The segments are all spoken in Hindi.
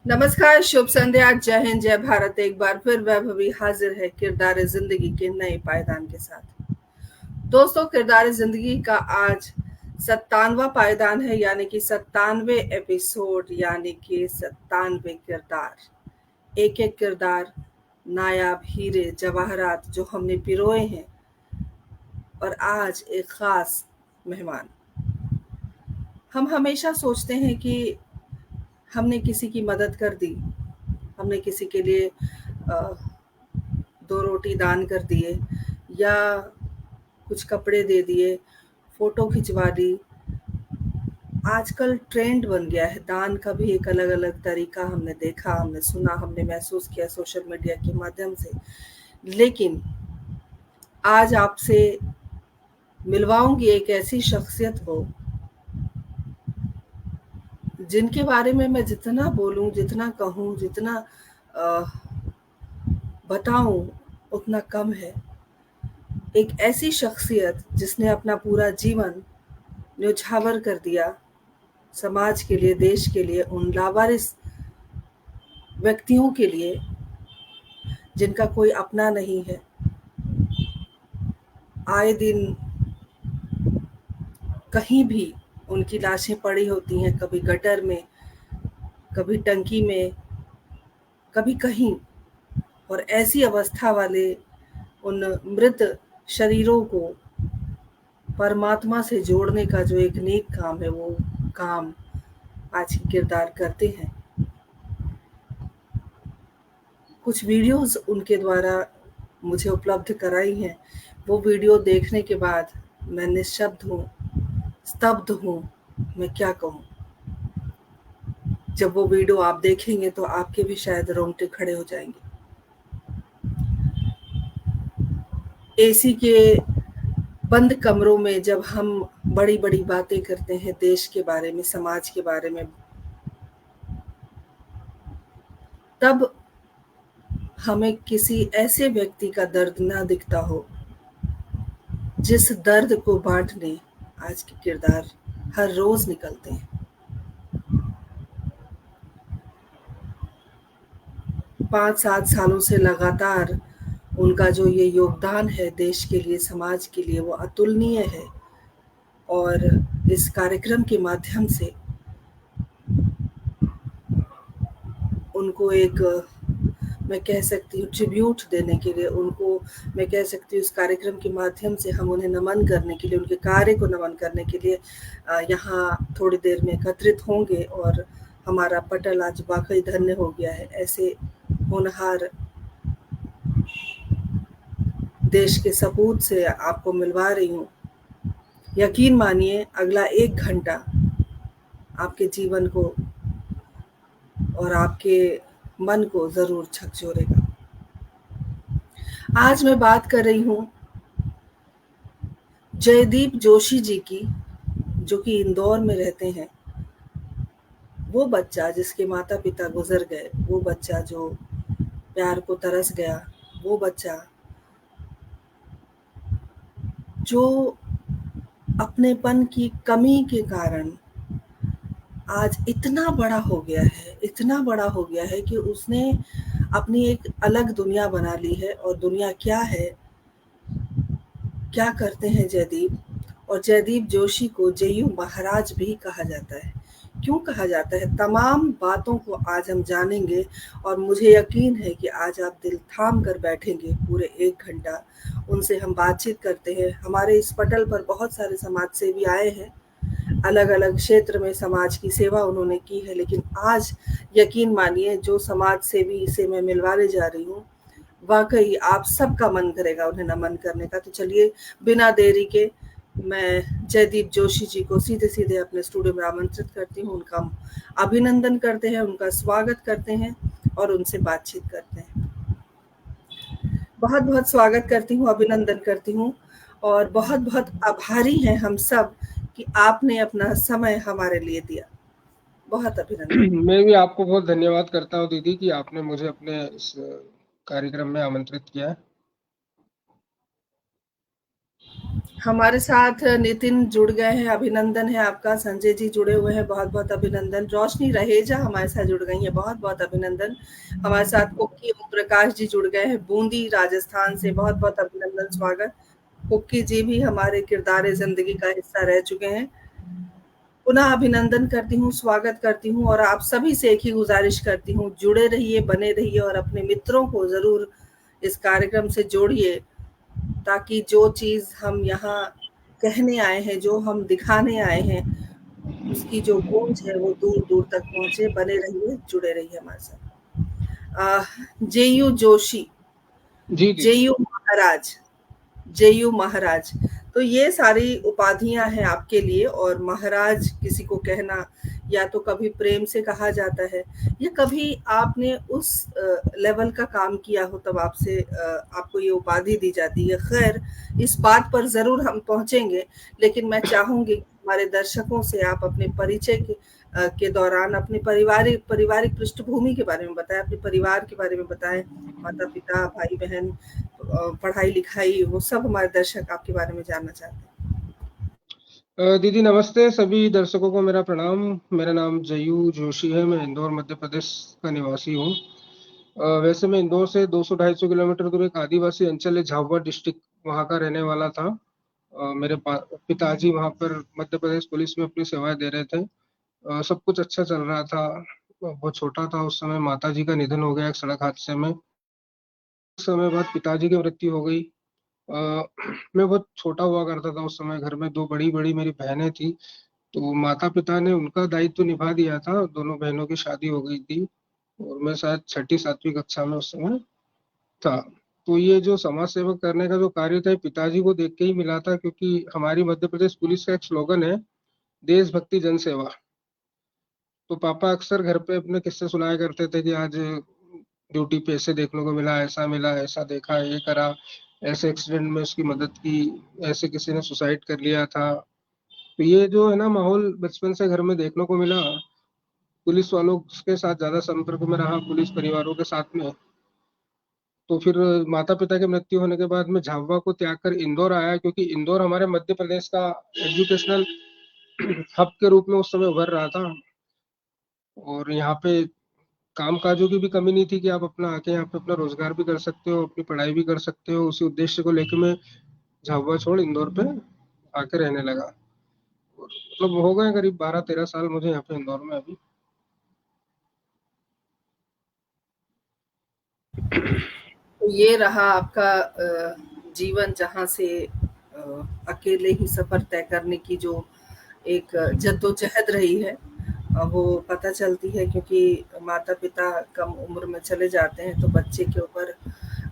नमस्कार, शुभ संध्या, जय हिंद, जय भारत। एक बार फिर वैभवी हाजिर है किरदार जिंदगी के नए पायदान के साथ। दोस्तों, किरदार जिंदगी का आज 97वां पायदान है, यानी कि 97वें एपिसोड, यानी कि 97 किरदार। एक एक किरदार, नायाब हीरे जवाहरात जो हमने पिरोए हैं, और आज एक खास मेहमान। हम हमेशा सोचते हैं कि हमने किसी की मदद कर दी, हमने किसी के लिए दो रोटी दान कर दिए, या कुछ कपड़े दे दिए, फोटो खिंचवा दी। आजकल ट्रेंड बन गया है दान का भी। एक अलग अलग तरीका हमने देखा, हमने सुना, हमने महसूस किया सोशल मीडिया के माध्यम से। लेकिन आज आपसे मिलवाऊंगी एक ऐसी शख्सियत को जिनके बारे में मैं जितना बोलूं, जितना कहूं, जितना बताऊं उतना कम है। एक ऐसी शख्सियत जिसने अपना पूरा जीवन न्योछावर कर दिया समाज के लिए, देश के लिए, उन लावारिस व्यक्तियों के लिए जिनका कोई अपना नहीं है। आए दिन कहीं भी उनकी लाशें पड़ी होती हैं, कभी गटर में, कभी टंकी में, कभी कहीं। और ऐसी अवस्था वाले उन मृत शरीरों को परमात्मा से जोड़ने का जो एक नेक काम है, वो काम आज के किरदार करते हैं। कुछ वीडियोस उनके द्वारा मुझे उपलब्ध कराई हैं। वो वीडियो देखने के बाद मैं निःशब्द हूँ, स्तब्ध हूँ। मैं क्या कहूँ। जब वो वीडियो आप देखेंगे तो आपके भी शायद रोंगटे खड़े हो जाएंगे। एसी के बंद कमरों में जब हम बड़ी बड़ी बातें करते हैं देश के बारे में, समाज के बारे में, तब हमें किसी ऐसे व्यक्ति का दर्द ना दिखता हो जिस दर्द को बांटने आज के किरदार हर रोज निकलते हैं। 5-7 सालों से लगातार उनका जो ये योगदान है देश के लिए, समाज के लिए, वो अतुलनीय है। और इस कार्यक्रम के माध्यम से उनको एक, मैं कह सकती हूँ, ट्रिब्यूट देने के लिए, उनको मैं कह सकती हूँ इस कार्यक्रम के माध्यम से हम उन्हें नमन करने के लिए, उनके कार्य को नमन करने के लिए यहाँ थोड़ी देर में एकत्रित होंगे। और हमारा पटल आज वाकई धन्य हो गया है। ऐसे होनहार देश के सपूत से आपको मिलवा रही हूँ। यकीन मानिए, अगला 1 घंटा आपके जीवन को और आपके मन को जरूर झकझोरेगा। आज मैं बात कर रही हूँ जयदीप जोशी जी की, जो कि इंदौर में रहते हैं। वो बच्चा जिसके माता पिता गुजर गए, वो बच्चा जो प्यार को तरस गया, वो बच्चा जो अपनेपन की कमी के कारण आज इतना बड़ा हो गया है, इतना बड़ा हो गया है कि उसने अपनी एक अलग दुनिया बना ली है। और दुनिया क्या है, क्या करते हैं जयदीप। और जयदीप जोशी को जेयू महाराज भी कहा जाता है। क्यों कहा जाता है, तमाम बातों को आज हम जानेंगे। और मुझे यकीन है कि आज आप दिल थाम कर बैठेंगे पूरे 1 घंटा। उनसे हम बातचीत करते हैं। हमारे इस पटल पर बहुत सारे समाज सेवी आए हैं, अलग अलग क्षेत्र में समाज की सेवा उन्होंने की है। लेकिन आज यकीन मानिए, जो समाज सेवी से मैं मिलवाने जा रही हूँ, वाकई आप सबका मन करेगा उन्हें नमन करने का। तो चलिए, बिना देरी के मैं जयदीप जोशी जी को सीधे सीधे अपने स्टूडियो में आमंत्रित करती हूँ। उनका अभिनंदन करते हैं, उनका स्वागत करते हैं और उनसे बातचीत करते हैं। बहुत बहुत स्वागत करती हूँ, अभिनंदन करती हूँ, और बहुत बहुत आभारी हैं हम सब कि आपने अपना समय हमारे लिए दिया। बहुत अभिनंदन। मैं भी आपको बहुत धन्यवाद करता हूँ दीदी कि आपने मुझे अपने इस कार्यक्रम में आमंत्रित किया है। हमारे साथ नितिन जुड़ गए हैं, अभिनंदन है आपका। संजय जी जुड़े हुए हैं, बहुत-बहुत अभिनंदन। रोशनी रहेजा हमारे साथ जुड़ गई हैं, बहुत-बहुत अभिनंदन। हमारे साथ कुक्की ओम प्रकाश जी जुड़ गए हैं, बूंदी राजस्थान से, बहुत-बहुत अभिनंदन, स्वागत। कुक्की जी भी हमारे किरदार-ए-ज़िंदगी का हिस्सा रह चुके हैं। पुनः अभिनंदन करती हूँ, स्वागत करती हूँ और आप सभी से एक ही गुज़ारिश करती हूँ, जुड़े रहिए, बने रहिए और अपने मित्रों को ज़रूर इस कार्यक्रम से जोड़िए, ताकि जो चीज़ हम यहाँ कहने आए हैं, जो हम दिखाने आए हैं, उसकी जो गूंज है वो दूर-दूर तक पहुँचे। बने रहिए, जुड़े रहिए हमारे साथ। जेयू जोशी, जी दीदी। जेयू महाराज, जेयू महाराज। तो ये सारी उपाधियां हैं आपके लिए। और महाराज किसी को कहना या तो कभी प्रेम से कहा जाता है, या कभी आपने उस लेवल का काम किया हो तब आपसे आपको ये उपाधि दी जाती है। खैर, इस बात पर जरूर हम पहुंचेंगे, लेकिन मैं चाहूंगी कि हमारे दर्शकों से आप अपने परिचय के दौरान अपने पारिवारिक पारिवारिक पृष्ठभूमि के बारे में बताएं, अपने परिवार के बारे में बताएं, माता पिता भाई बहन, पढ़ाई लिखाई, वो सब हमारे दर्शक आपके बारे में जानना चाहते हैं। दीदी नमस्ते, सभी दर्शकों को मेरा प्रणाम। मेरा नाम जयू जोशी है, मैं इंदौर मध्य प्रदेश का निवासी हूँ। वैसे मैं इंदौर से 200-250 किलोमीटर दूर एक आदिवासी अंचल है झाबुआ डिस्ट्रिक्ट, वहाँ का रहने वाला था। मेरे पिताजी वहाँ पर मध्य प्रदेश पुलिस में अपनी सेवाएं दे रहे थे। सब कुछ अच्छा चल रहा था। बहुत छोटा था उस समय, माताजी का निधन हो गया एक सड़क हादसे में। कुछ समय बाद पिताजी की मृत्यु हो गई। अ, मैं बहुत छोटा हुआ करता था उस समय। घर में दो बड़ी बड़ी मेरी बहनें थी, तो माता पिता ने उनका दायित्व निभा दिया था। दोनों बहनों की शादी हो गई थी और मैं शायद छठी सातवीं कक्षा में उस समय था। तो ये जो समाज सेवा करने का जो कार्य था, ये पिताजी को देख के ही मिला था, क्योंकि हमारी मध्य प्रदेश पुलिस का एक स्लोगन है, देशभक्ति जन सेवा। तो पापा अक्सर घर पे अपने किस्से सुनाया करते थे कि आज ड्यूटी पे ऐसे देखने को मिला, ऐसा देखा, ये करा, ऐसे एक्सीडेंट में उसकी मदद की, ऐसे किसी ने सुसाइड कर लिया था। तो ये जो है ना माहौल बचपन से घर में देखने को मिला। पुलिस वालों के साथ ज्यादा संपर्क में रहा, पुलिस परिवारों के साथ में। तो फिर माता पिता की मृत्यु होने के बाद मैं झाबुआ को त्याग कर इंदौर आया, क्योंकि इंदौर हमारे मध्य प्रदेश का एजुकेशनल हब के रूप में उस समय उभर रहा था। और यहाँ पे काम काजों की भी कमी नहीं थी कि आप अपना आके यहाँ पे अपना रोजगार भी कर सकते हो, अपनी पढ़ाई भी कर सकते हो। उसी उद्देश्य को लेकर मैं झाबुआ छोड़ इंदौर पे आके रहने लगा। और मतलब हो गए करीब 12-13 साल मुझे यहाँ पे इंदौर में अभी। तो ये रहा आपका जीवन, जहाँ से अकेले ही सफर तय करने की जो एक जद्दोजहद रही है, वो पता चलती है। क्योंकि माता पिता कम उम्र में चले जाते हैं तो बच्चे के ऊपर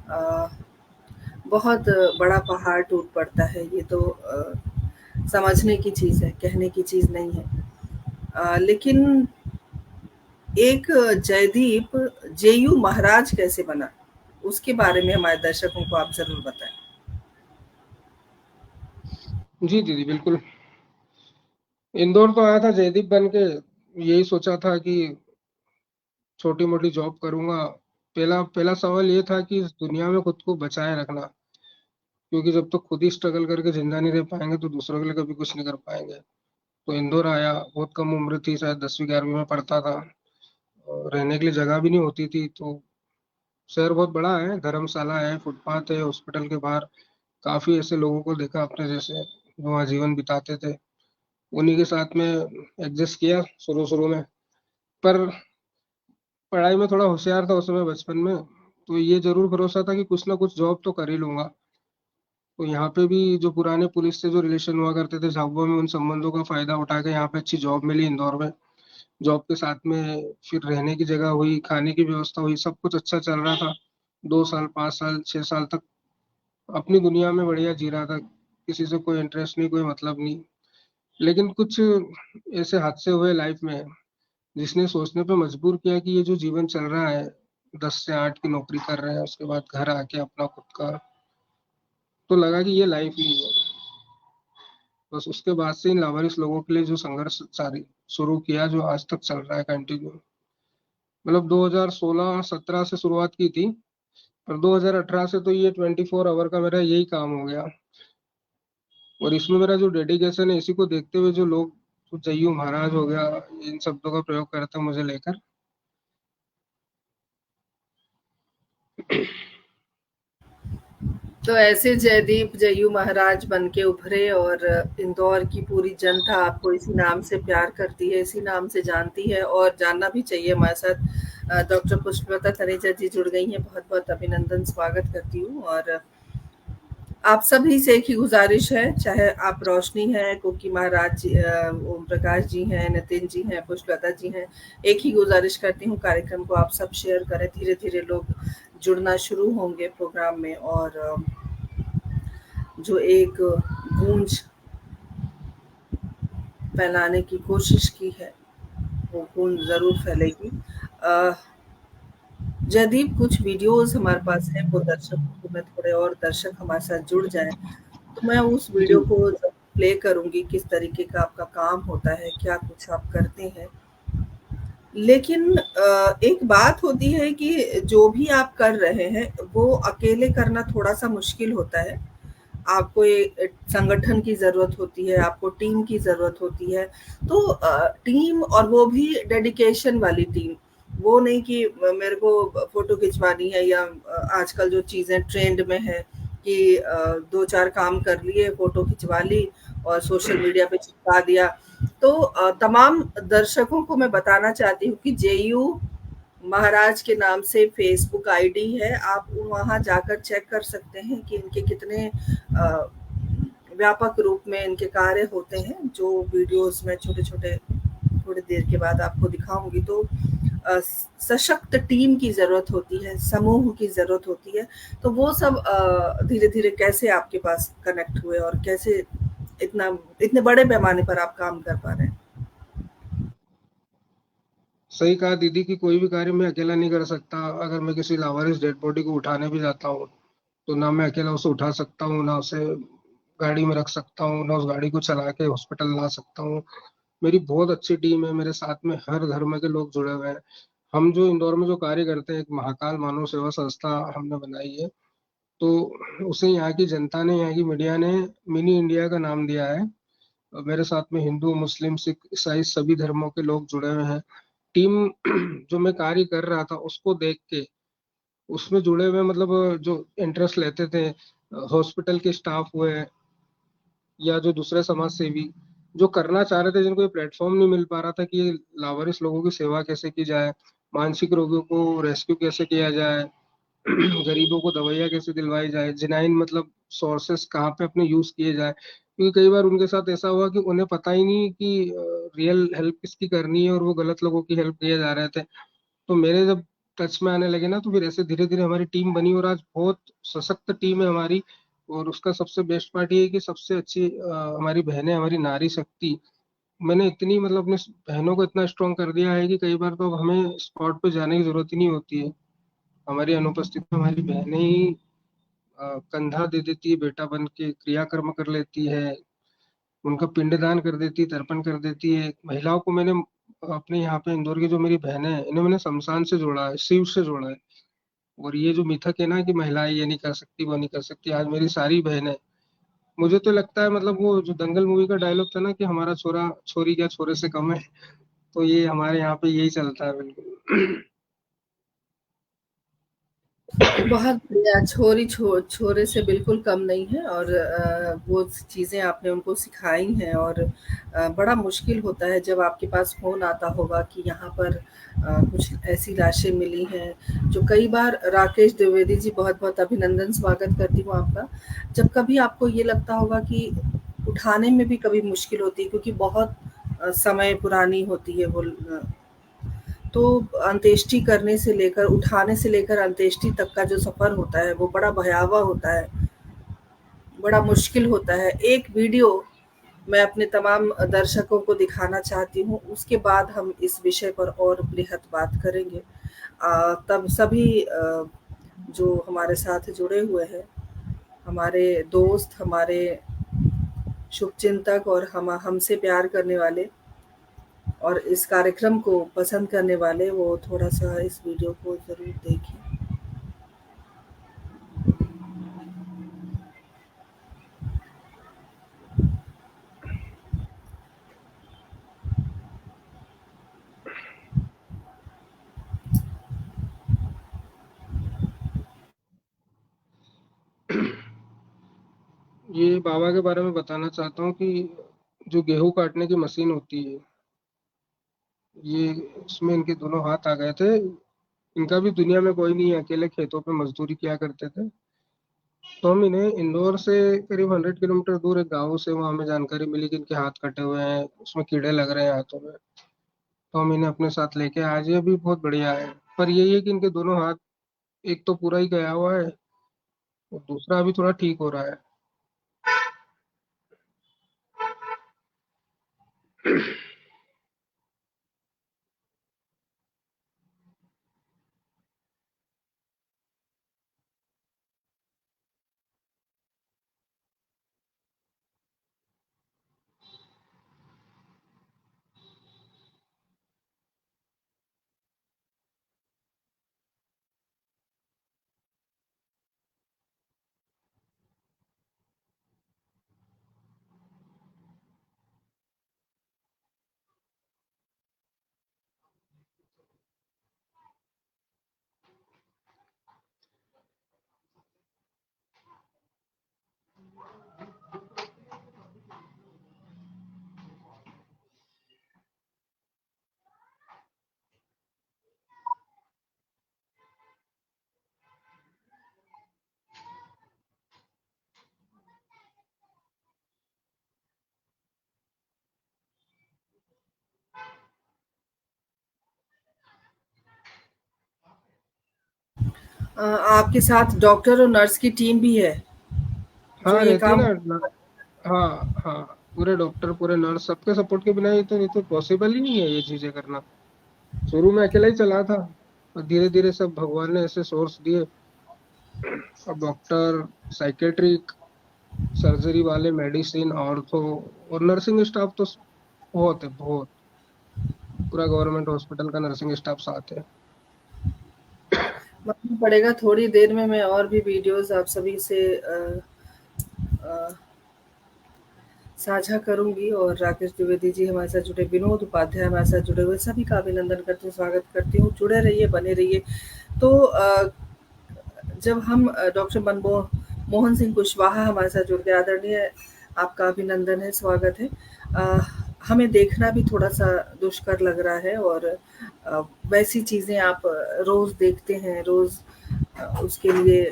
अ, बहुत बड़ा पहाड़ टूट पड़ता है। ये तो समझने की चीज़ है, कहने की चीज़ नहीं है। लेकिन एक जयदीप जेयू महाराज कैसे बना, उसके बारे में हमारे दर्शकों को आप ज़रूर बताएँ। जी दीदी बिल्कुल। इंदौर तो आया था जयदीप बन के, यही सोचा था कि छोटी मोटी जॉब करूंगा। पहला पहला सवाल ये था कि इस दुनिया में खुद को बचाए रखना, क्योंकि जब तक खुद ही स्ट्रगल करके जिंदा नहीं रह पाएंगे तो दूसरों के लिए कभी कुछ नहीं कर पाएंगे। तो इंदौर आया, बहुत कम उम्र थी, शायद 10वीं 11वीं में पढ़ता था। और रहने के लिए जगह भी नहीं होती थी। तो शहर बहुत बड़ा है, धर्मशाला है, फुटपाथ है, हॉस्पिटल के बाहर काफी ऐसे लोगों को देखा अपने जैसे जो वहाँ जीवन बिताते थे। उन्हीं के साथ में एडजस्ट किया शुरू शुरू में। पर पढ़ाई में थोड़ा होशियार था उस समय बचपन में, तो ये जरूर भरोसा था कि कुछ ना कुछ जॉब तो कर ही लूंगा। तो यहाँ पे भी जो पुराने पुलिस से जो रिलेशन हुआ करते थे झाबुआ में, उन संबंधों का फायदा उठा के यहाँ पे अच्छी जॉब मिली इंदौर में। जॉब के साथ में फिर रहने की जगह हुई, खाने की व्यवस्था हुई, सब कुछ अच्छा चल रहा था। 2 साल 5 साल 6 साल तक अपनी दुनिया में बढ़िया जी रहा था, किसी से कोई इंटरेस्ट नहीं, कोई मतलब नहीं। लेकिन कुछ ऐसे हादसे हुए लाइफ में जिसने सोचने पे मजबूर किया कि ये जो जीवन चल रहा है, 10 से 8 की नौकरी कर रहे हैं, उसके बाद घर आके अपना खुद का, तो लगा कि ये लाइफ नहीं है। बस उसके बाद से इन लावारिस लोगों के लिए जो संघर्ष जारी शुरू किया, जो आज तक चल रहा है कंटिन्यू। मतलब 2016-17 से शुरुआत की थी, पर 2018 से तो ये 24 आवर का मेरा यही काम हो गया। और इसमें मेरा जो डेडिकेशन है, इसी को देखते हुए जो लोग, तो जय्यू महाराज हो गया, इन शब्दों का प्रयोग करते हैं मुझे लेकर। तो ऐसे जयदीप जय्यू महाराज बन के उभरे और इंदौर की पूरी जनता आपको इसी नाम से प्यार करती है, इसी नाम से जानती है और जानना भी चाहिए। हमारे साथ डॉक्टर पुष्पलता तनेजा जी जुड़ गई हैं, बहुत बहुत अभिनंदन, स्वागत करती हूँ। और आप सभी से एक ही गुजारिश है, चाहे आप रोशनी हैं, कुकी महाराज जी, ओम प्रकाश जी हैं, नितिन जी हैं, पुष्पलता जी हैं, एक ही गुजारिश करती हूँ, कार्यक्रम को आप सब शेयर करें। धीरे धीरे लोग जुड़ना शुरू होंगे प्रोग्राम में और जो एक गूंज फैलाने की कोशिश की है, वो गूंज ज़रूर फैलेगी। जयदीप, कुछ वीडियोज़ हमारे पास हैं, वो दर्शकों को मैं थोड़े और दर्शक हमारे साथ जुड़ जाएँ, तो मैं उस जी। वीडियो को प्ले करूँगी, किस तरीके का आपका काम होता है, क्या कुछ आप करते हैं। लेकिन एक बात होती है कि जो भी आप कर रहे हैं, वो अकेले करना थोड़ा-सा मुश्किल होता है। आपको एक संगठन की ज़रूरत होती है, आपको टीम की ज़रूरत होती है। तो टीम, और वो भी डेडिकेशन वाली टीम। वो नहीं कि मेरे को फ़ोटो खिंचवानी है या आजकल जो चीज़ें ट्रेंड में है कि 2-4 काम कर लिए, फ़ोटो खिंचवा ली और सोशल मीडिया पे चिपका दिया। तो तमाम दर्शकों को मैं बताना चाहती हूँ कि जेयू महाराज के नाम से फेसबुक आईडी है, आप वहाँ जाकर चेक कर सकते हैं कि इनके कितने व्यापक रूप में इनके कार्य होते हैं, जो वीडियोस में छोटे-छोटे थोड़ी देर के बाद आपको दिखाऊँगी। तो सशक्त टीम की ज़रूरत होती है, समूह की ज़रूरत होती है। तो वो सब धीरे-धीरे कैसे आपके पास कनेक्ट हुए और कैसे इतने बड़े पैमाने पर आप काम कर पा रहे हैं? सही कहा दीदी कि कोई भी कार्य मैं अकेला नहीं कर सकता। अगर मैं किसी लावारिस डेड बॉडी को उठाने भी जाता हूँ, तो ना मैं अकेला उसे उठा सकता हूँ, ना उसे गाड़ी में रख सकता हूँ, ना उस गाड़ी को चला के हॉस्पिटल ला सकता हूँ। मेरी बहुत अच्छी टीम है, मेरे साथ में हर धर्म के लोग जुड़े हुए हैं। हम जो इंदौर में जो कार्य करते हैं, एक महाकाल मानव सेवा संस्था हमने बनाई है, तो उसे यहाँ की जनता ने, यहाँ की मीडिया ने मिनी इंडिया का नाम दिया है। मेरे साथ में हिंदू, मुस्लिम, सिख, ईसाई सभी धर्मों के लोग जुड़े हुए हैं। टीम जो मैं कार्य कर रहा था उसको देख के उसमें जुड़े हुए, मतलब जो इंटरेस्ट लेते थे, हॉस्पिटल के स्टाफ हुए या जो दूसरे समाज सेवी जो करना चाह रहे थे, जिनको ये प्लेटफॉर्म नहीं मिल पा रहा था कि ये लावारिस लोगों की सेवा कैसे की जाए, मानसिक रोगियों को रेस्क्यू कैसे किया जाए, गरीबों को दवाइयाँ कैसे दिलवाई जाए, जिनाइन मतलब सोर्सेस कहाँ पे अपने यूज किए जाए। क्योंकि कई बार उनके साथ ऐसा हुआ कि उन्हें पता ही नहीं कि रियल हेल्प किसकी करनी है और वो गलत लोगों की हेल्प किए जा रहे थे। तो मेरे जब टच में आने लगे ना, तो फिर ऐसे धीरे धीरे हमारी टीम बनी और आज बहुत सशक्त टीम है हमारी। और उसका सबसे बेस्ट पार्ट ये है कि सबसे अच्छी हमारी बहनें, हमारी नारी शक्ति, मैंने इतनी, मतलब अपने बहनों को इतना स्ट्रॉन्ग कर दिया है कि कई बार तो अब हमें स्पॉट पे जाने की जरूरत ही नहीं होती है। हमारी अनुपस्थिति में हमारी बहनें ही कंधा दे देती है, बेटा बन के क्रियाकर्म कर लेती है, उनका पिंडदान कर देती है, तर्पण कर देती है। महिलाओं को मैंने अपने यहाँ पे इंदौर की जो मेरी बहनें हैं, इन्हें मैंने शमशान से जोड़ा है, शिव से जोड़ा है। और ये जो मिथक है ना कि महिलाएं ये नहीं कर सकती, वो नहीं कर सकती, आज मेरी सारी बहनें, मुझे तो लगता है, मतलब वो जो दंगल मूवी का डायलॉग था ना कि हमारा छोरा छोरी क्या छोरे से कम है, तो ये हमारे यहाँ पे यही चलता है बिल्कुल। बहुत बढ़िया, छोरे से बिल्कुल कम नहीं है और वो चीज़ें आपने उनको सिखाई हैं और बड़ा मुश्किल होता है जब आपके पास फ़ोन आता होगा कि यहाँ पर कुछ ऐसी लाशें मिली हैं, जो कई बार राकेश द्विवेदी जी, बहुत-बहुत अभिनंदन, स्वागत करती हूँ आपका। जब कभी आपको ये लगता होगा कि उठाने में भी कभी मुश्किल होती है क्योंकि बहुत समय पुरानी होती है वो तो अंत्येष्टि करने से लेकर, उठाने से लेकर अंत्येष्टि तक का जो सफ़र होता है, वो बड़ा भयावह होता है, बड़ा मुश्किल होता है। एक वीडियो मैं अपने तमाम दर्शकों को दिखाना चाहती हूँ, उसके बाद हम इस विषय पर और बृहत बात करेंगे। तब सभी जो हमारे साथ जुड़े हुए हैं, हमारे दोस्त, हमारे शुभचिंतक और हमसे प्यार करने वाले और इस कार्यक्रम को पसंद करने वाले, वो थोड़ा-सा इस वीडियो को ज़रूर देखें। बाबा के बारे में बताना चाहता हूँ कि जो गेहूं काटने की मशीन होती है, ये इसमें इनके दोनों हाथ आ गए थे। इनका भी दुनिया में कोई नहीं है, अकेले खेतों पे मजदूरी किया करते थे। तो हम इन्हें इंदौर से करीब 100 किलोमीटर दूर एक गाँव से वहाँ हमें जानकारी मिली कि इनके हाथ कटे हुए हैं, उसमें कीड़े लग रहे हैं हाथों में। तो हम इन्हें अपने साथ लेके आज ये भी बहुत बढ़िया है। पर यही है कि इनके दोनों हाथ, एक तो पूरा ही गया हुआ है और दूसरा अभी थोड़ा ठीक हो रहा है। आपके साथ डॉक्टर और नर्स की टीम भी है, जो हाँ ये रहती है काम। ना हाँ हाँ, पूरे डॉक्टर पूरे नर्स सबके सपोर्ट के बिना ये तो पॉसिबल ही नहीं है ये चीजें करना। शुरू में अकेला ही चला था और धीरे धीरे सब भगवान ने ऐसे सोर्स दिए। अब डॉक्टर, साइकेट्रिक, सर्जरी वाले, मेडिसिन, ऑर्थो और नर्सिंग स्टाफ तो बहुत है बहुत। पूरा गवर्नमेंट हॉस्पिटल का नर्सिंग स्टाफ साथ है। मालूम पड़ेगा थोड़ी देर में मैं और भी वीडियोज़ आप सभी से अ, साझा करूँगी। और राकेश द्विवेदी जी हमारे साथ जुड़े, विनोद उपाध्याय हमारे साथ जुड़े हुए, सभी का अभिनंदन करती हूँ, स्वागत करती हूँ। जुड़े रहिए, बने रहिए। तो जब हम डॉक्टर मनमो मोहन सिंह कुशवाहा हमारे साथ जुड़ गए, आदरणीय आपका अभिनंदन है, स्वागत है। अ, हमें देखना भी थोड़ा-सा दुष्कर लग रहा है और वैसी चीज़ें आप रोज़ देखते हैं, रोज़ उसके लिए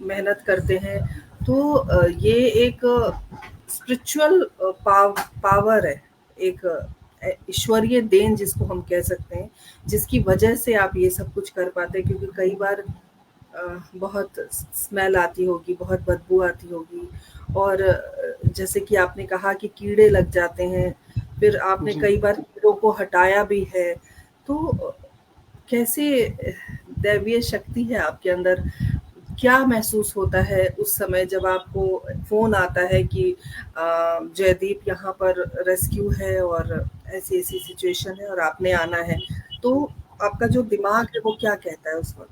मेहनत करते हैं। तो ये एक स्पिरिचुअल पावर है, एक ईश्वरीय देन जिसको हम कह सकते हैं, जिसकी वजह से आप ये सब कुछ कर पाते हैं। क्योंकि कई बार बहुत स्मेल आती होगी, बहुत बदबू आती होगी और जैसे कि आपने कहा कि कीड़े लग जाते हैं, फिर आपने जी। कई बार कीड़ों को हटाया भी है। तो कैसे दैवीय शक्ति है आपके अंदर? क्या महसूस होता है उस समय जब आपको फ़ोन आता है कि जयदीप यहाँ पर रेस्क्यू है और ऐसी-ऐसी सिचुएशन है और आपने आना है। तो आपका जो दिमाग है वो क्या कहता है उस वक़्त?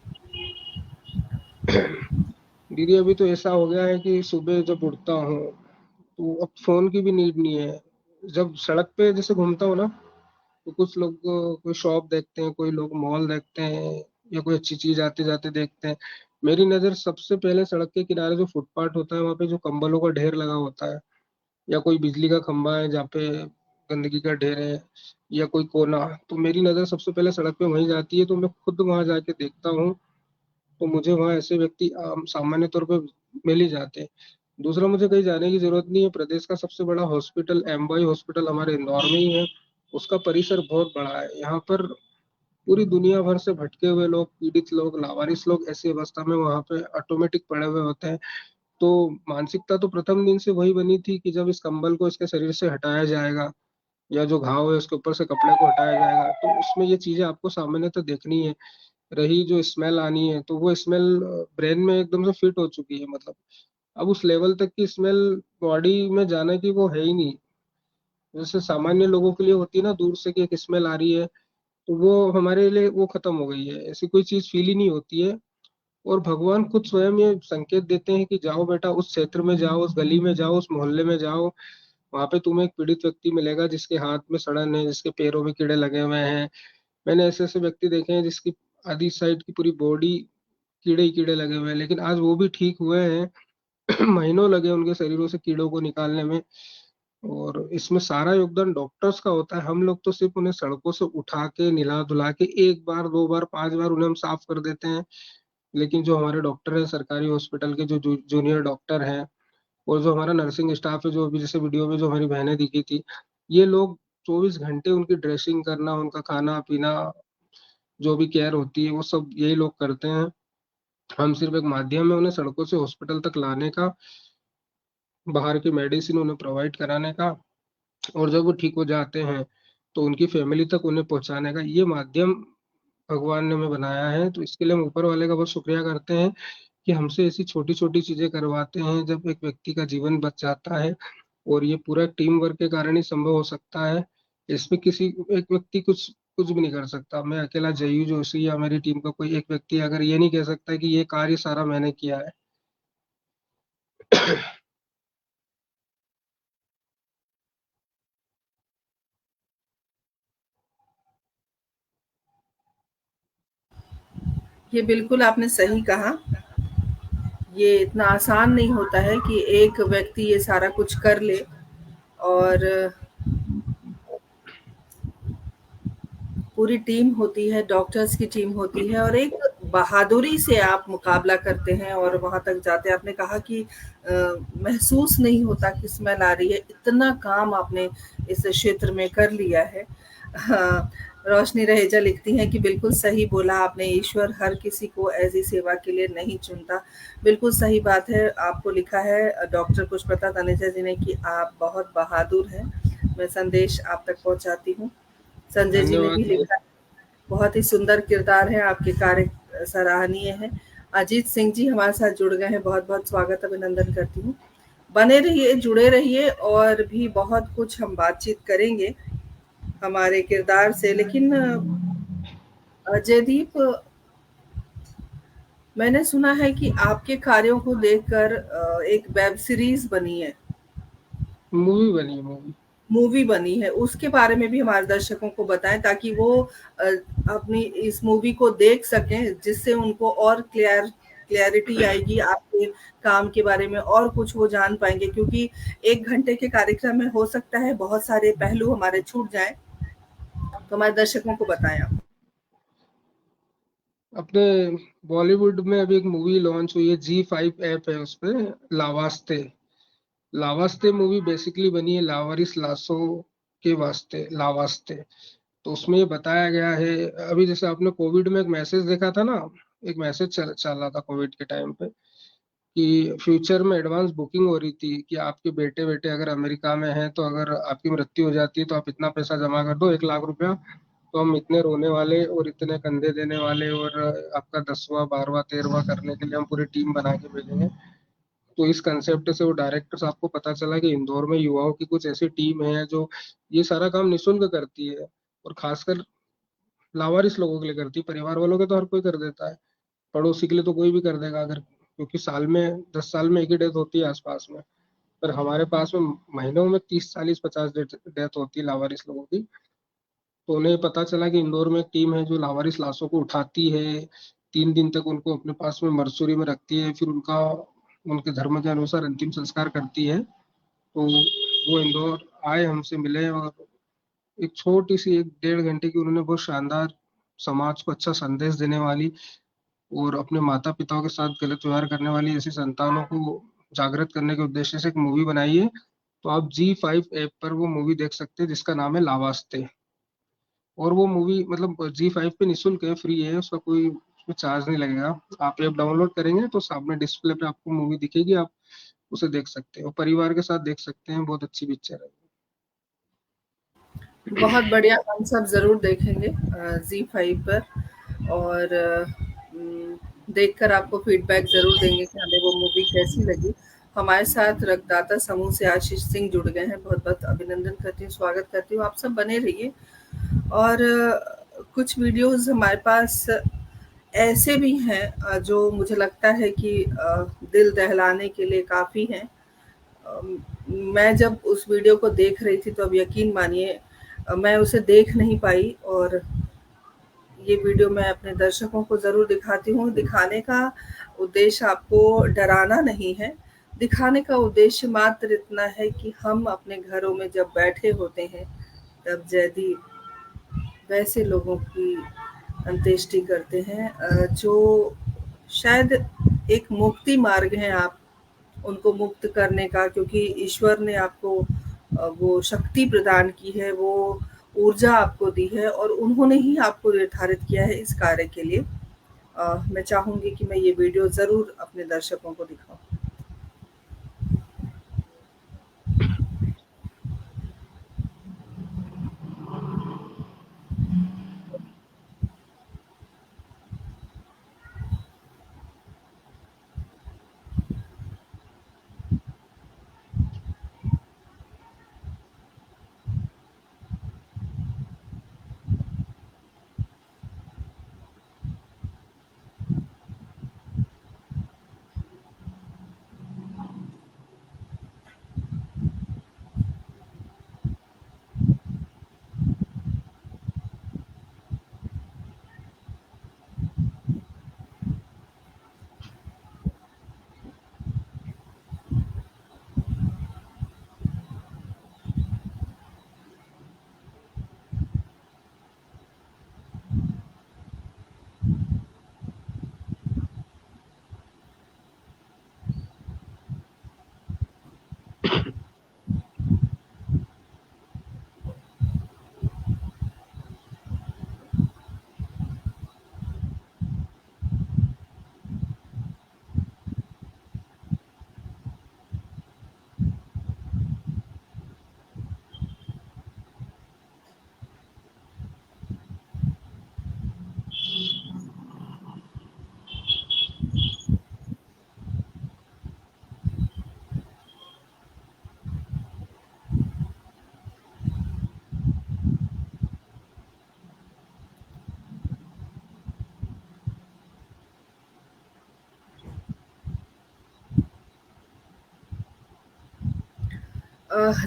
दीदी अभी तो ऐसा हो गया है कि सुबह जब उठता हूँ तो अब फोन की भी नीड नहीं है। जब सड़क पे जैसे घूमता हूँ ना, तो कुछ लोग कोई शॉप देखते हैं, कोई लोग मॉल देखते हैं या कोई अच्छी चीज आते जाते देखते हैं। मेरी नजर सबसे पहले सड़क के किनारे जो फुटपाथ होता है वहां पे जो कंबलों का ढेर लगा होता है, या कोई बिजली का खंभा है जहाँ पे गंदगी का ढेर है, या कोई कोना, तो मेरी नजर सबसे पहले सड़क पे वहीं जाती है। तो मैं खुद वहां जाके देखता हूँ, तो मुझे वहाँ ऐसे व्यक्ति सामान्य तौर पे मिल ही जाते हैं। दूसरा, मुझे कहीं जाने की जरूरत नहीं है। प्रदेश का सबसे बड़ा हॉस्पिटल एमवाई हॉस्पिटल हमारे इंदौर में ही है। उसका परिसर बहुत बड़ा है। यहाँ पर पूरी दुनिया भर से भटके हुए लोग, पीड़ित लोग, लावारिस लोग ऐसी अवस्था में वहाँ पे ऑटोमेटिक पड़े हुए होते हैं। तो मानसिकता तो प्रथम दिन से वही बनी थी कि जब इस कंबल को इसके शरीर से हटाया जाएगा या जो घाव है उसके ऊपर से कपड़े को हटाया जाएगा, तो उसमें ये चीजें आपको सामान्यतः देखनी है। रही जो स्मेल आनी है, तो वो स्मेल ब्रेन में एकदम से फिट हो चुकी है। मतलब अब उस लेवल तक की स्मेल बॉडी में जाने की वो है ही नहीं। जैसे सामान्य लोगों के लिए होती है ना, दूर से कि एक स्मेल आ रही है, तो वो हमारे लिए वो खत्म हो गई है। ऐसी कोई चीज फील ही नहीं होती है। और भगवान खुद स्वयं ये संकेत देते हैं कि जाओ बेटा, उस क्षेत्र में जाओ, उस गली में जाओ, उस मोहल्ले में जाओ। वहां पे तुम्हें एक पीड़ित व्यक्ति मिलेगा जिसके हाथ में सड़न है, जिसके पैरों में कीड़े लगे हुए हैं। मैंने ऐसे ऐसे व्यक्ति देखे हैं जिसकी आधी साइड की पूरी बॉडी कीड़े ही कीड़े लगे हुए हैं, लेकिन आज वो भी ठीक हुए हैं। महीनों लगे उनके शरीरों से कीड़ों को निकालने में। और इसमें सारा योगदान डॉक्टर्स का होता है। हम लोग तो सिर्फ उन्हें सड़कों से उठा के नहला धुला के एक बार, दो बार, 5 बार उन्हें हम साफ कर देते हैं। लेकिन जो हमारे डॉक्टर हैं सरकारी हॉस्पिटल के, जो जूनियर डॉक्टर हैं, और जो हमारा नर्सिंग स्टाफ है, जो अभी जैसे वीडियो में जो हमारी बहनें दिखी थी, ये लोग 24 घंटे उनकी ड्रेसिंग करना, उनका खाना पीना, जो भी केयर होती है वो सब यही लोग करते हैं। हम सिर्फ एक माध्यम है उन्हें सड़कों से हॉस्पिटल तक लाने का, बाहर की मेडिसिन उन्हें प्रोवाइड कराने का, और जब वो ठीक हो जाते हैं तो उनकी फैमिली तक उन्हें पहुंचाने का, ये माध्यम भगवान ने हमें बनाया है। तो इसके लिए हम ऊपर वाले का बहुत शुक्रिया करते हैं कि हमसे ऐसी छोटी छोटी चीजें करवाते हैं, जब एक व्यक्ति का जीवन बच जाता है। और ये पूरा टीम वर्क के कारण ही संभव हो सकता है। इसमें किसी एक व्यक्ति कुछ कुछ भी नहीं कर सकता। मैं अकेला जयू जोशी या मेरी टीम का कोई एक व्यक्ति अगर ये नहीं कह सकता कि ये कार्य सारा मैंने किया है। ये बिल्कुल आपने सही कहा। ये इतना आसान नहीं होता है कि एक व्यक्ति ये सारा कुछ कर ले, और पूरी टीम होती है, डॉक्टर्स की टीम होती है, और एक बहादुरी से आप मुकाबला करते हैं और वहाँ तक जाते हैं। आपने कहा कि महसूस नहीं होता कि स्मेल आ रही है, इतना काम आपने इस क्षेत्र में कर लिया है। हाँ, रोशनी रहेजा लिखती हैं कि बिल्कुल सही बोला आपने, ईश्वर हर किसी को ऐसी सेवा के लिए नहीं चुनता। बिल्कुल सही बात है। आपको लिखा है डॉक्टर पुष्पता तनेजा जी ने कि आप बहुत बहादुर हैं। मैं संदेश आप तक पहुँचाती हूँ। संजय जी ने धन्यवाद भी जी। लिखा है, बहुत ही सुंदर किरदार है, आपके कार्य सराहनीय है। अजीत सिंह जी हमारे साथ जुड़ गए हैं, बहुत-बहुत स्वागत अभिनंदन करती हूँ। बने रहिए, जुड़े रहिए, और भी बहुत कुछ हम बातचीत करेंगे हमारे किरदार से। लेकिन जयदीप, मैंने सुना है कि आपके कार्यों को देखकर एक वेब सीरीज बनी है, मूवी बनी है, मूवी। मूवी बनी है, उसके बारे में भी हमारे दर्शकों को बताएं ताकि वो अपनी इस मूवी को देख सकें, जिससे उनको और क्लैरिटी आएगी आपके काम के बारे में, और कुछ वो जान पाएंगे। क्योंकि 1 घंटे के कार्यक्रम में हो सकता है बहुत सारे पहलू हमारे छूट जाएं। तो हमारे दर्शकों को बताएं आप। अपने बॉलीवुड में अभी एक मूवी लॉन्च हुई है, G5 ऐप है उस पे, लावास्ते। लावास्ते मूवी बेसिकली बनी है लावारिस लासो के वास्ते, लावास्ते। तो उसमें ये बताया गया है, अभी जैसे आपने कोविड में एक मैसेज देखा था ना, एक मैसेज चल रहा था कोविड के टाइम पे, कि फ्यूचर में एडवांस बुकिंग हो रही थी कि आपके बेटे बेटे अगर अमेरिका में हैं, तो अगर आपकी मृत्यु हो जाती है तो आप इतना पैसा जमा कर दो, 1 लाख रुपया, तो हम इतने रोने वाले और इतने कंधे देने वाले, और आपका 10वां 12वां 13वां करने के लिए हम पूरी टीम बना के भेजेंगे। तो इस कंसेप्ट से वो डायरेक्टर्स, आपको पता चला कि इंदौर में युवाओं की कुछ ऐसी टीम है जो ये सारा काम निशुल्क करती है। और खासकर लावारिस लोगों के लिए करती है, परिवार वालों के तो हर कोई कर देता है, पड़ोसी के लिए तो कोई भी कर देगा अगर, क्योंकि साल में 10 साल में एक ही डेथ होती है आसपास में। पर हमारे पास में महीनों में 30 40 50 डेथ होती है लावारिस लोगों की। तो उन्हें पता चला कि इंदौर में एक टीम है जो लावारिस लाशों को उठाती है, 3 दिन तक उनको अपने पास में मरसूरी में रखती है, फिर उनका उनके धर्म के अनुसार अंतिम संस्कार करती है। तो वो इंदौर आए, हमसे मिले, और एक छोटी सी 1 1.5 घंटे की उन्होंने बहुत शानदार, समाज को अच्छा संदेश देने वाली, और अपने माता पिताओं के साथ गलत व्यवहार करने वाली ऐसी संतानों को जागृत करने के उद्देश्य से एक मूवी बनाई है। तो आप G5 ऐप पर वो मूवी देख सकते हैं, जिसका नाम है लावास्ते। और वो मूवी मतलब G5 पे निःशुल्क है, फ्री है, उसका कोई उसमें चार्ज नहीं लगेगा। आप ऐप डाउनलोड करेंगे तो सामने डिस्प्ले पे आपको मूवी दिखेगी, आप उसे देख सकते हैं, और परिवार के साथ देख सकते हैं, बहुत अच्छी पिक्चर है। बहुत बढ़िया, हम सब ज़रूर देखेंगे ज़ी5 पर, और देखकर आपको फीडबैक ज़रूर देंगे कि हमें वो मूवी कैसी लगी। हमारे साथ रक्तदाता समूह से आशीष सिंह जुड़ गए हैं, बहुत-बहुत अभिनंदन करती हूँ, स्वागत करती हूँ। आप सब बने रहिए। और कुछ वीडियोज़ हमारे पास ऐसे भी हैं जो मुझे लगता है कि दिल दहलाने के लिए काफ़ी हैं। मैं जब उस वीडियो को देख रही थी तो अब यकीन मानिए मैं उसे देख नहीं पाई, और ये वीडियो मैं अपने दर्शकों को ज़रूर दिखाती हूँ। दिखाने का उद्देश्य आपको डराना नहीं है, दिखाने का उद्देश्य मात्र इतना है कि हम अपने घरों में जब बैठे होते हैं, तब जैदी वैसे लोगों की अंत्येष्टि करते हैं जो शायद एक मुक्ति मार्ग है आप उनको मुक्त करने का, क्योंकि ईश्वर ने आपको वो शक्ति प्रदान की है, वो ऊर्जा आपको दी है और उन्होंने ही आपको निर्धारित किया है इस कार्य के लिए। मैं चाहूँगी कि मैं ये वीडियो ज़रूर अपने दर्शकों को दिखाऊँ।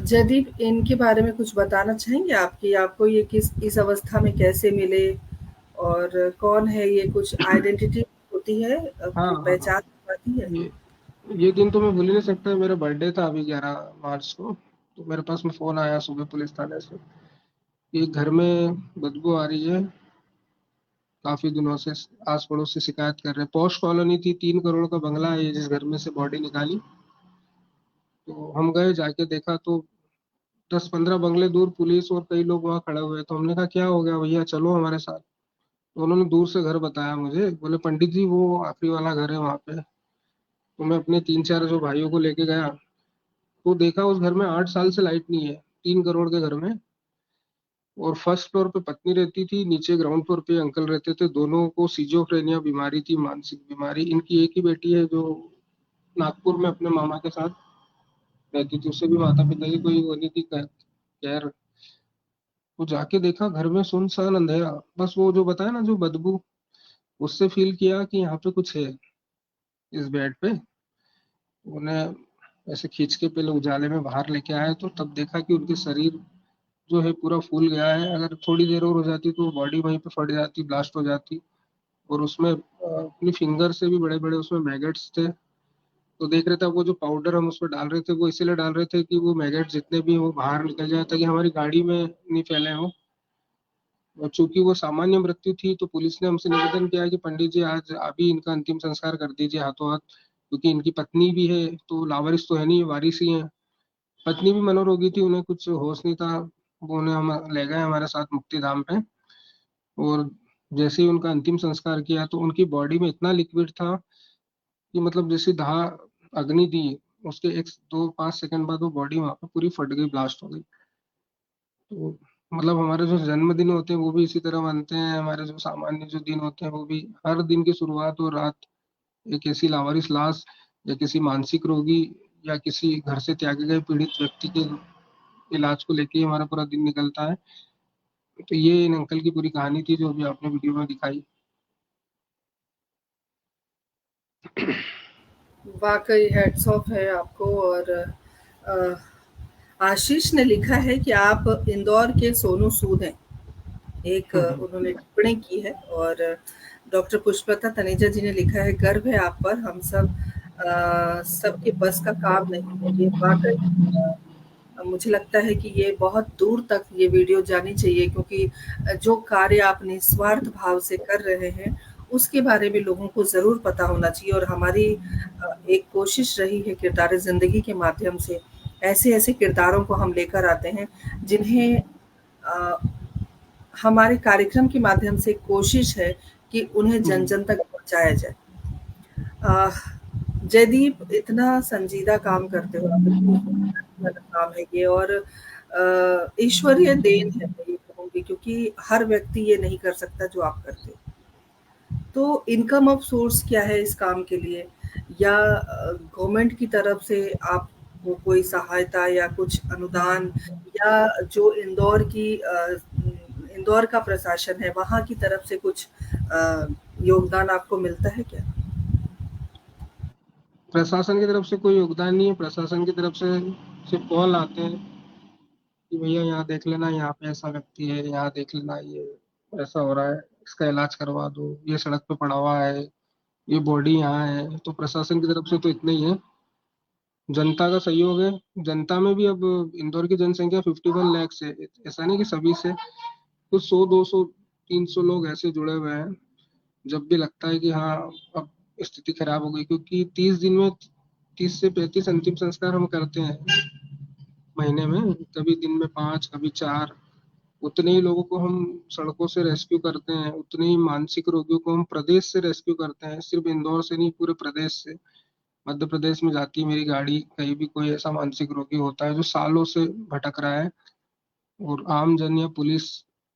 जयदीप, इनके बारे में कुछ बताना चाहेंगे आप कि आपको ये किस इस अवस्था में कैसे मिले और कौन है ये? कुछ आइडेंटिटी होती है, हाँ कोई हाँ हाँ। पहचान पाती है? ये ये दिन तो मैं भूल ही नहीं सकता। मेरा बर्थडे था अभी 11 मार्च को। तो मेरे पास में फोन आया सुबह पुलिस थाने से कि घर में बदबू आ रही है। काफी दिनों से आस पड़ोस से शिकायत कर रहे हैं। पॉश कॉलोनी थी, 3 करोड़ का बंगला है, जिस घर में से बॉडी निकाली। तो हम गए, जाके देखा तो 10-15 बंगले दूर पुलिस और कई लोग वहाँ खड़े हुए। तो हमने कहा क्या हो गया भैया, चलो हमारे साथ। तो उन्होंने दूर से घर बताया मुझे, बोले पंडित जी वो आखिरी वाला घर है वहाँ पे। तो मैं अपने 3-4 जो भाइयों को लेके गया, तो देखा उस घर में 8 साल से लाइट नहीं है, 3 करोड़ के घर में। और फर्स्ट फ्लोर पे पत्नी रहती थी, नीचे ग्राउंड फ्लोर पे अंकल रहते थे। दोनों को सिजोफ्रेनिया बीमारी थी, मानसिक बीमारी। इनकी एक ही बेटी है जो नागपुर में अपने मामा के साथ रहती थी, उससे भी माता पिता की कोई वो नहीं थी खैर। वो जाके देखा घर में सुनसान अंधेरा, बस वो जो बताया ना, जो बदबू, उससे फील किया कि यहाँ पे कुछ है इस बेड पे। उन्हें ऐसे खींच के पहले उजाले में बाहर लेके आए, तो तब देखा कि उनके शरीर जो है पूरा फूल गया है। अगर थोड़ी देर और हो जाती तो बॉडी वहीं पे फट जाती, ब्लास्ट हो जाती। और उसमें अपनी फिंगर से भी बड़े बड़े उसमें मैगेट्स थे। तो देख रहे थे, वो जो पाउडर हम उसमें डाल रहे थे वो इसलिए डाल रहे थे कि वो मैगेट जितने भी हैं, वो बाहर निकल जाए, ताकि हमारी गाड़ी में नहीं फैले हो। और चूंकि वो सामान्य मृत्यु थी, तो पुलिस ने हमसे निवेदन किया कि पंडित जी आज अभी इनका अंतिम संस्कार कर दीजिए हाथों हाथ, क्योंकि इनकी पत्नी भी है, तो लावारिस तो है नहीं, वारिस ही है। पत्नी भी मनोरोगी थी, उन्हें कुछ होश नहीं था। वो उन्हें हम ले गए हमारे साथ मुक्ति धाम पे। और जैसे ही उनका अंतिम संस्कार किया, तो उनकी बॉडी में इतना लिक्विड था कि मतलब जैसे दाह अग्नि दी, उसके 1-2-5 सेकंड बाद वो बॉडी वहां पे पूरी फट गई, ब्लास्ट हो गई। तो मतलब हमारे जो जन्मदिन होते हैं वो भी इसी तरह मनते हैं। हमारे जो सामान्य जो दिन होते हैं वो भी, हर दिन की शुरुआत और रात एक ऐसी लावारिस लाश या किसी मानसिक रोगी या किसी घर से त्यागे गए पीड़ित व्यक्ति के इलाज को लेके ही हमारा पूरा दिन निकलता है। तो ये इन अंकल की पूरी कहानी थी जो अभी आपने वीडियो में दिखाई। वाक़ई हैट्स ऑफ है आपको। और आशीष ने लिखा है कि आप इंदौर के सोनू सूद हैं। एक हम्म। उन्होंने टिप्पणी की है। और डॉक्टर पुष्पलता तनेजा जी ने लिखा है, गर्व है आप पर, हम सब सबके बस का काम नहीं है। ये वाक़ई मुझे लगता है कि ये बहुत दूर तक ये वीडियो जानी चाहिए, क्योंकि जो कार्य आप निस्वार्थ भाव से कर रहे हैं, उसके बारे में लोगों को ज़रूर पता होना चाहिए। और हमारी एक कोशिश रही है किरदार ज़िंदगी के माध्यम से, ऐसे-ऐसे किरदारों को हम लेकर आते हैं, जिन्हें अ, हमारे कार्यक्रम के माध्यम से कोशिश है कि उन्हें हम्म। जन-जन तक पहुँचाया जाए। अ, जयदीप, इतना संजीदा काम करते हो आप, इतनी मेहनत वाला काम है ये, और ईश्वरीय देन है मैं ये कहूँगी, क्योंकि हर व्यक्ति ये नहीं कर सकता जो आप करते हो। तो इनकम ऑफ सोर्स क्या है इस काम के लिए? या गवर्नमेंट की तरफ से आपको कोई सहायता या कुछ अनुदान, या जो इंदौर का प्रशासन है, वहाँ की तरफ से कुछ योगदान आपको मिलता है क्या? प्रशासन की तरफ से कोई योगदान नहीं है। प्रशासन की तरफ से सिर्फ कॉल आते हैं कि भैया यहाँ देख लेना, यहाँ पे ऐसा व्यक्ति है, यहाँ देख लेना, ये ऐसा हो रहा है, इसका इलाज करवा दो, ये सड़क पे पड़ा हुआ है, ये बॉडी यहाँ है। तो प्रशासन की तरफ से तो इतना ही है। जनता का सहयोग है। जनता में भी अब इंदौर की जनसंख्या 51 लाख से, ऐसा नहीं कि सभी से, कुछ 100, 200, 300 लोग ऐसे जुड़े हुए हैं। जब भी लगता है कि हाँ अब स्थिति खराब हो गई, क्योंकि 30 दिन में 30 से 35 अंतिम संस्कार हम करते हैं महीने में, कभी दिन में 5, कभी 4। उतने ही लोगों को हम सड़कों से रेस्क्यू करते हैं, उतने ही मानसिक रोगियों को हम प्रदेश से रेस्क्यू करते हैं, सिर्फ इंदौर से नहीं, पूरे प्रदेश से। मध्य प्रदेश में जाती है मेरी गाड़ी, कहीं भी कोई ऐसा मानसिक रोगी होता है जो सालों से भटक रहा है, और आम जन या पुलिस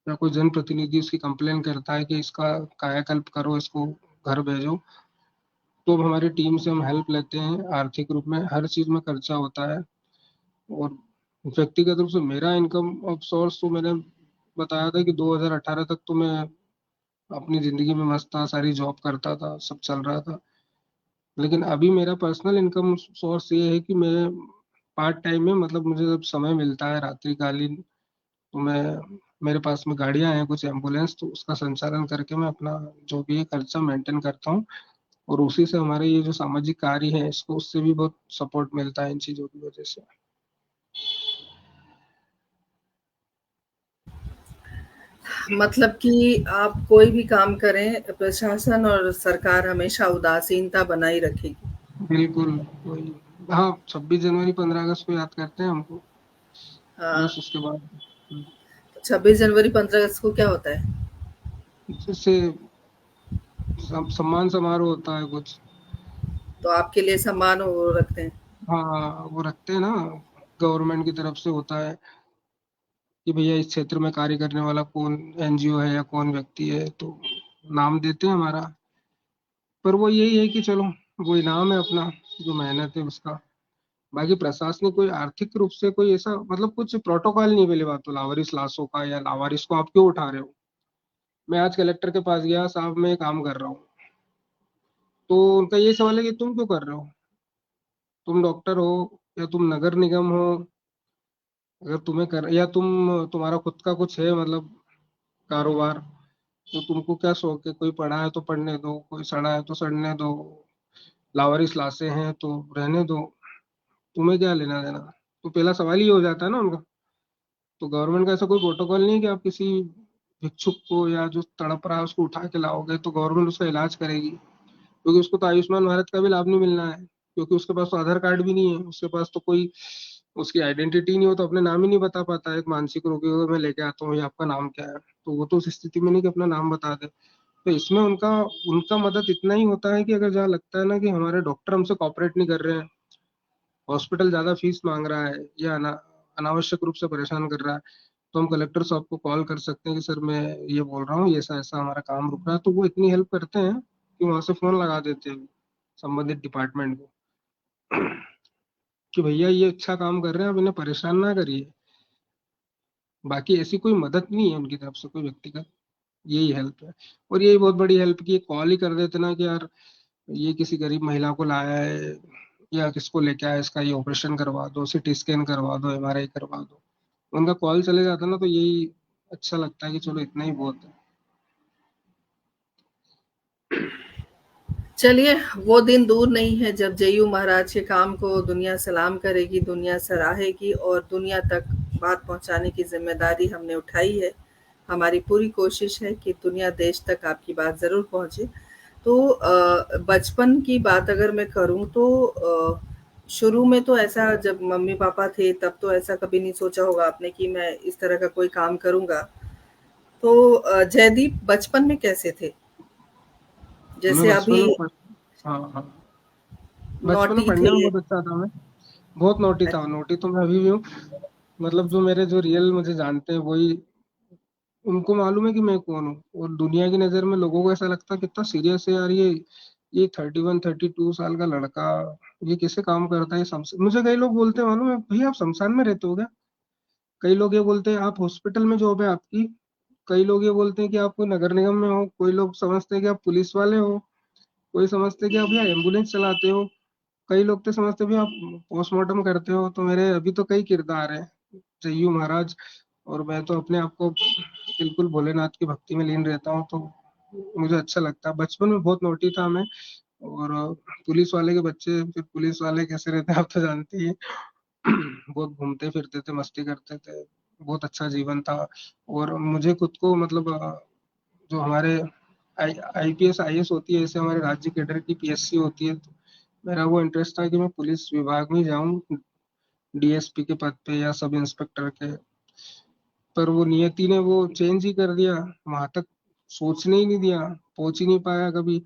या कोई जनप्रतिनिधि उसकी कंप्लेन करता है कि इसका कायाकल्प करो, इसको घर भेजो, तो अब हमारी टीम से हम हेल्प लेते हैं। आर्थिक रूप में हर चीज में खर्चा होता है। और व्यक्तिगत रूप से मेरा इनकम ऑफ सोर्स तो मैंने बताया था कि 2018 तक तो मैं अपनी जिंदगी में मस्त था, सारी जॉब करता था, सब चल रहा था। लेकिन अभी मेरा पर्सनल इनकम सोर्स ये है कि मैं पार्ट टाइम में, मतलब मुझे जब समय मिलता है रात्रिकालीन, तो मैं, मेरे पास में गाड़ियां हैं कुछ एम्बुलेंस, तो उसका संचालन करके मैं अपना जो भी है खर्चा मेंटेन करता हूँ। और उसी से हमारे ये जो सामाजिक कार्य है, इसको उससे भी बहुत सपोर्ट मिलता है इन चीजों की वजह से। मतलब कि आप कोई भी काम करें, प्रशासन और सरकार हमेशा उदासीनता बनाई रखेगी। बिल्कुल। वही। हाँ, 26 जनवरी 15 अगस्त को याद करते हैं हमको, हाँ, बस उसके बाद। 26 जनवरी 15 अगस्त को क्या होता है? जैसे सम्मान समारोह होता है कुछ। तो आपके लिए सम्मान वो रखते हैं? हाँ, वो रखते हैं ना, गवर्नमेंट की तरफ से होता है कि भैया इस क्षेत्र में कार्य करने वाला कौन एनजीओ है या कौन व्यक्ति है, तो नाम देते हैं हमारा। पर वो यही है कि चलो, वो इनाम है अपना, जो मेहनत है उसका। बाकी प्रशासनिक कोई आर्थिक रूप से कोई ऐसा, मतलब कुछ प्रोटोकॉल नहीं। पहले बात तो लावारिस लाशों का, या लावारिस को आप क्यों उठा रहे हो। मैं आज कलेक्टर के पास गया, साहब मैं ये काम कर रहा हूँ, तो उनका ये सवाल है कि तुम क्यों कर रहे हो, तुम डॉक्टर हो या तुम नगर निगम हो, अगर तुम्हें कर, या तुम्हारा खुद का कुछ है, मतलब कारोबार, तो तुमको क्या शौक है, कोई पढ़ा है तो पढ़ने दो, कोई सड़ा है तो सड़ने दो, लावारिस लाशें हैं तो रहने दो, तुम्हें क्या लेना देना। तो पहला सवाल ही हो जाता है ना उनका। तो गवर्नमेंट का ऐसा कोई प्रोटोकॉल नहीं है कि आप किसी भिक्षुक को या जो तड़प रहा है उसको उठा के लाओगे तो गवर्नमेंट उसका इलाज करेगी, क्योंकि उसको तो आयुष्मान भारत का भी लाभ नहीं मिलना है, क्योंकि उसके पास तो आधार कार्ड भी नहीं है, उसके पास तो कोई उसकी आइडेंटिटी नहीं हो, तो अपने नाम ही नहीं बता पाता है। एक मानसिक रोगी को मैं लेके आता हूँ, ये आपका नाम क्या है, तो वो तो उस स्थिति में नहीं कि अपना नाम बता दे। तो इसमें उनका उनका मदद इतना ही होता है कि अगर जहाँ लगता है ना कि हमारे डॉक्टर हमसे कॉपरेट नहीं कर रहे हैं, हॉस्पिटल ज्यादा फीस मांग रहा है, या अनावश्यक रूप से परेशान कर रहा है, तो हम कलेक्टर साहब को कॉल कर सकते हैं कि सर मैं ये बोल रहा हूँ, ये ऐसा ऐसा हमारा काम रुक रहा है, तो वो इतनी हेल्प करते हैं कि वहां से फोन लगा देते हैं संबंधित डिपार्टमेंट को कि भैया ये अच्छा काम कर रहे हैं, आप इन्हें परेशान ना करिए। बाकी ऐसी कोई मदद नहीं है उनकी तरफ से कोई व्यक्तिगत, यही हेल्प है। और यही बहुत बड़ी हेल्प की कॉल ही कर देते ना कि यार ये किसी गरीब महिला को लाया है, या किसको लेके आया, इसका ये ऑपरेशन करवा दो, सीटी स्कैन करवा दो, एमआरआई करवा दो। उनका कॉल चले जाता ना, तो यही अच्छा लगता है कि चलो इतना ही बहुत है। चलिए, वो दिन दूर नहीं है जब जय्यू महाराज के काम को दुनिया सलाम करेगी, दुनिया सराहेगी और दुनिया तक बात पहुँचाने की ज़िम्मेदारी हमने उठाई है। हमारी पूरी कोशिश है कि दुनिया देश तक आपकी बात ज़रूर पहुँचे। तो बचपन की बात अगर मैं करूँ तो शुरू में तो ऐसा जब मम्मी-पापा थे तब तो ऐसा कभी नहीं सोचा होगा आपने कि मैं इस तरह का कोई काम करूँगा। तो जयदीप बचपन में कैसे थे? मैं जैसे बचपन अभी में हाँ, हाँ। बचपन में नॉटी पढ़ने में थे। बहुत अच्छा था मैं। बहुत नोटी था, नोटी तो मैं अभी भी हूँ। मतलब जो मेरे जो रियल मुझे जानते हैं वही, उनको मालूम है कि मैं कौन हूँ, और दुनिया की नज़र में लोगों को ऐसा लगता है कितना सीरियस है यार ये 31-32 साल का लड़का, ये कैसे काम करता है मुझे कई लोग बोलते हैं मालूम है भैया आप शमशान में रहते हो क्या? कई लोग ये बोलते हैं आप हॉस्पिटल में जॉब है आपकी। कई लोग ये बोलते हैं कि आप कोई नगर निगम में हो, कोई लोग समझते हैं कि आप पुलिस वाले हो, कोई समझते हैं कि आप यहाँ एम्बुलेंस चलाते हो, कई लोग तो समझते भी आप पोस्टमार्टम करते हो। तो मेरे अभी तो कई किरदार हैं, जय्यू महाराज, और मैं तो अपने आप को बिल्कुल भोलेनाथ की भक्ति में लीन रहता हूँ। तो मुझे अच्छा लगता है, बचपन में बहुत नोटी था मैं। और पुलिस वाले के बच्चे, फिर पुलिस वाले कैसे रहते हैं आप तो जानते ही हैं। बहुत घूमते फिरते थे, मस्ती करते थे, बहुत अच्छा जीवन था। और मुझे खुद को मतलब जो हमारे आईपीएस आईएएस होती है, ऐसे हमारे राज्य कैडर की पीएससी होती है, तो मेरा वो इंटरेस्ट था कि मैं पुलिस विभाग में जाऊं, डीएसपी के पद पे या सब इंस्पेक्टर के। पर वो नियति ने वो चेंज ही कर दिया, वहां तक सोचने ही नहीं दिया, पहुंच ही नहीं पाया कभी।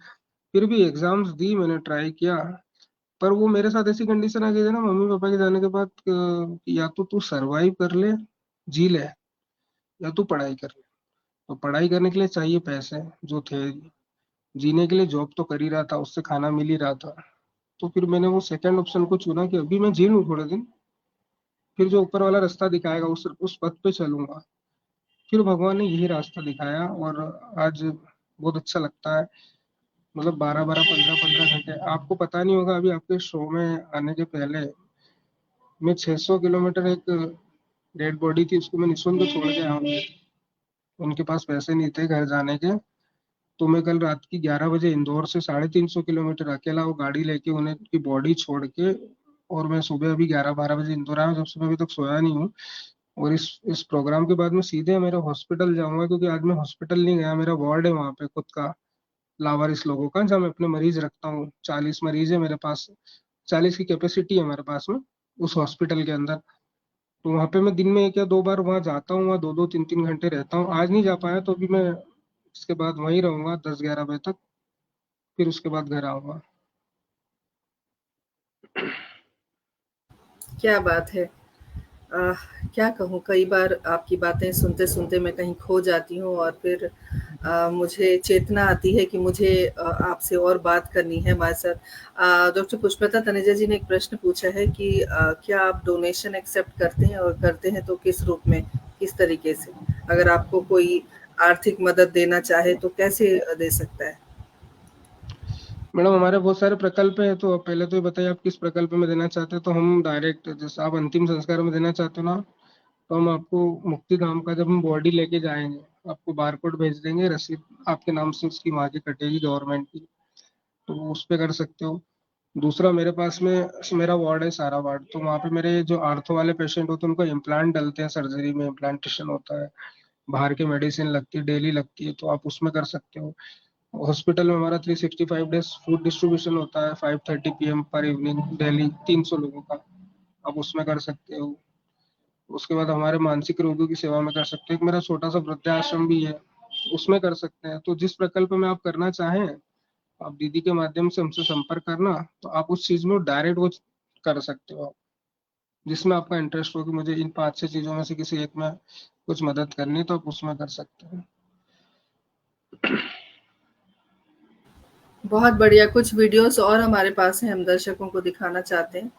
फिर भी एग्जाम्स दी, मैंने ट्राई किया, पर वो मेरे साथ ऐसी कंडीशन आ गई थी ना मम्मी पापा के जाने के बाद, कि या तो तू सरवाइव कर ले, जी ले, या तू पढ़ाई कर ले। तो पढ़ाई करने के लिए चाहिए पैसे जो थे, जीने के लिए जॉब तो कर ही रहा था, उससे खाना मिल ही रहा था। तो फिर मैंने वो सेकंड ऑप्शन को चुना कि अभी मैं जी लूँ थोड़े दिन, फिर जो ऊपर वाला रास्ता दिखाएगा उस पथ पे चलूंगा। फिर भगवान ने यही रास्ता दिखाया, और आज बहुत अच्छा लगता है। मतलब 12-12, 15-15 घंटे, आपको पता नहीं होगा, अभी आपके शो में आने के पहले मैं 600 किलोमीटर, एक डेड बॉडी थी उसको मैं निःशुल्क छोड़ के आया हूँ। उनके पास पैसे नहीं थे घर जाने के। तो मैं कल रात की 11 बजे इंदौर से 350 किलोमीटर अकेला वो गाड़ी लेके उन्हें की बॉडी छोड़ के, और मैं सुबह अभी 11-12 बजे इंदौर आया हूँ, जब से मैं अभी तक सोया नहीं हूँ। और इस प्रोग्राम के बाद मैं सीधे मेरे हॉस्पिटल जाऊंगा, क्योंकि आज मैं हॉस्पिटल नहीं गया, मेरा वार्ड है वहाँ पे खुद का, लावारिस लोगों का, जहाँ मैं अपने मरीज रखता हूँ। 40 मरीज है मेरे पास, 40 की कैपेसिटी है हमारे पास में उस हॉस्पिटल के अंदर। तो वहाँ पे मैं दिन में 1 या 2 बार वहाँ जाता हूँ, वहाँ 2-2, 3-3 घंटे रहता हूँ। आज नहीं जा पाया तो अभी मैं इसके बाद वहीं रहूंगा 10-11 बजे तक, फिर उसके बाद घर आऊंगा। क्या बात है! अ, क्या कहूँ, कई बार आपकी बातें सुनते-सुनते मैं कहीं खो जाती हूँ और फिर मुझे चेतना आती है कि मुझे आपसे और बात करनी है हमारे साथ। डॉक्टर पुष्पलता तनेजा जी ने एक प्रश्न पूछा है कि क्या आप डोनेशन एक्सेप्ट करते हैं, और करते हैं तो किस रूप में, किस तरीके से? अगर आपको कोई आर्थिक मदद देना चाहे तो कैसे दे सकता है? मैडम हमारे बहुत सारे प्रकल्प हैं, तो आप पहले तो ये बताइए आप किस प्रकल्प में देना चाहते हैं, तो हम डायरेक्ट, जैसे आप अंतिम संस्कार में देना चाहते हो ना, तो हम आपको मुक्ति धाम का, जब हम बॉडी लेके जाएंगे, आपको बारकोड भेज देंगे, रसीद आपके नाम से उसकी वहाँ की कटेगी गवर्नमेंट की, तो वो उस पे कर सकते हो। दूसरा, मेरे पास में मेरा वार्ड है सारा वार्ड, तो वहाँ पे मेरे जो आर्थो वाले पेशेंट होते हैं उनको इम्प्लांट डलते हैं, सर्जरी में इम्प्लांटेशन होता है, बाहर की मेडिसिन लगती है, डेली लगती है, तो आप उसमें कर सकते हो। हॉस्पिटल में हमारा 365 डेज फूड डिस्ट्रीब्यूशन होता है, 5:30 PM पर इवनिंग, डेली 300 लोगों का, आप उसमें कर सकते हो। उसके बाद हमारे मानसिक रोगियों की सेवा में कर सकते हो, एक मेरा छोटा सा वृद्धाश्रम भी है, उसमें कर सकते हैं। तो जिस प्रकल्प में आप करना चाहें, आप दीदी के माध्यम से हमसे संपर्क करना, तो आप उस चीज में डायरेक्ट वो कर सकते हो, जिसमें आपका इंटरेस्ट हो कि मुझे इन 5-6 चीजों में से किसी एक में कुछ मदद करनी है, तो आप उसमें कर सकते हैं। बहुत बढ़िया, कुछ वीडियोज़ और हमारे पास हैं, हम दर्शकों को दिखाना चाहते हैं।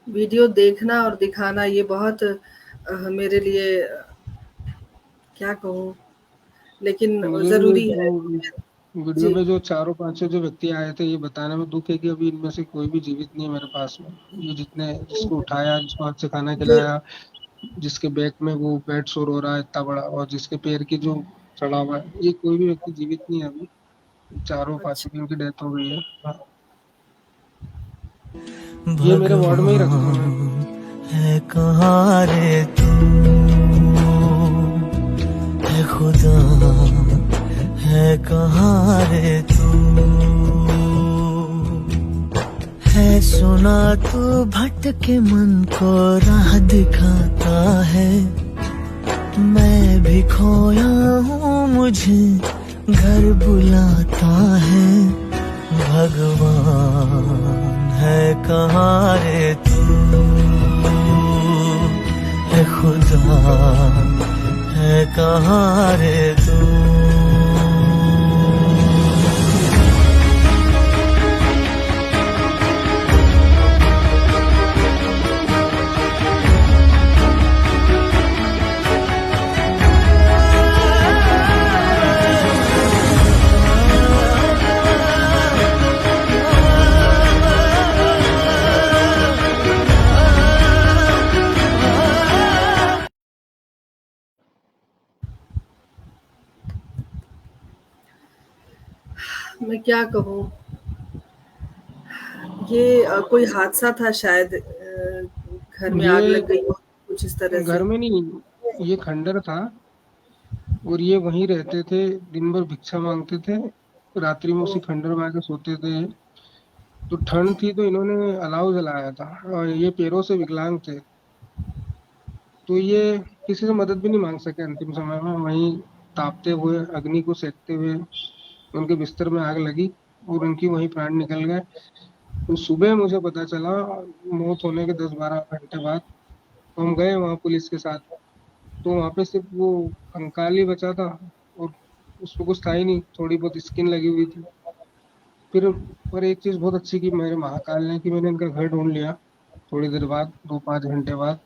वीडियो देखना और दिखाना ये बहुत मेरे लिए क्या कहूँ, लेकिन मुझे भी ये ज़रूरी जो है। वीडियो जी, में जो चारों पांचों जो व्यक्ति आए थे, ये बताने में दुख है कि अभी इनमें से कोई भी जीवित नहीं है मेरे पास में। ये जितने, जिसको उठाया, जिसको हाथ से खाना जो खिलाया, जिसके बैक में वो बेड शोर हो रहा है इतना बड़ा, और जिसके पैर की जो चढ़ा हुआ है, ये कोई भी व्यक्ति जीवित नहीं है अभी। चारों अच्छा, पांचों की उनकी डेथ हो गई है। हाँ। ये मेरे वार्ड में ही रख दो मैं। भगवान है कहाँ रे तू, है खुदा है कहाँ रे तू, है सुना तू भटके मन को राह दिखाता है, मैं भी खोया हूँ मुझे घर बुलाता है, भगवान है कहाँ रे तू, है खुदा है कहाँ रे तू। मैं क्या कहूँ, ये कोई हादसा था शायद, घर में आग ये लग गई हो कुछ इस तरह घर से। में नहीं, ये खंडर था, और ये वहीं रहते थे। दिन भर भिक्षा मांगते थे, रात्रि में उसी ओह! खंडर में आके सोते थे। तो ठंड थी तो इन्होंने अलाव जलाया था, और ये पैरों से विकलांग थे, तो ये किसी से मदद भी नहीं मांग सके। अंतिम समय में वहीं तापते हुए, अग्नि को सेकते हुए उनके बिस्तर में आग लगी, और उनकी वहीं प्राण निकल गए। तो सुबह मुझे पता चला, मौत होने के 10-12 घंटे बाद, तो हम गए वहाँ पुलिस के साथ। तो वहाँ पे सिर्फ वो कंकाल ही बचा था, और उसमें कुछ था ही नहीं, थोड़ी बहुत स्किन लगी हुई थी। फिर पर एक चीज बहुत अच्छी की मेरे महाकाल ने, कि मैंने इनका घर ढूंढ लिया थोड़ी देर बाद, 2-5 घंटे बाद।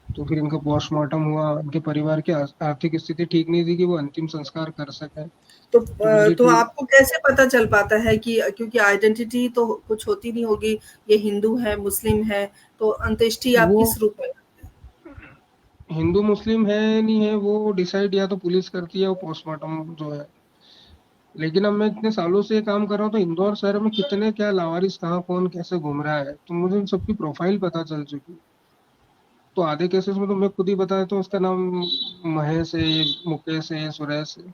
तो फिर इनका पोस्टमार्टम हुआ। उनके परिवार की आर्थिक स्थिति ठीक नहीं थी कि वो अंतिम संस्कार कर सके। तो बोली तो ठीक। आपको कैसे पता चल पाता है कि, क्योंकि आइडेंटिटी तो कुछ होती नहीं होगी, ये हिंदू है, मुस्लिम है, तो अंत्येष्टि आप वो किस रूप में? हिंदू मुस्लिम है नहीं है, वो डिसाइड या तो पुलिस करती है, वो पोस्टमार्टम जो है। लेकिन अब मैं इतने सालों से ये काम कर रहा हूँ, तो इंदौर शहर में कितने क्या लावारिस, कहाँ कौन कैसे घूम रहा है, तो मुझे इन सबकी प्रोफाइल पता चल चुकी। तो आधे केसेस में तो मैं खुद ही बता देता हूँ, उसका नाम महेश है, ये मुकेश है, ये सुरेश है,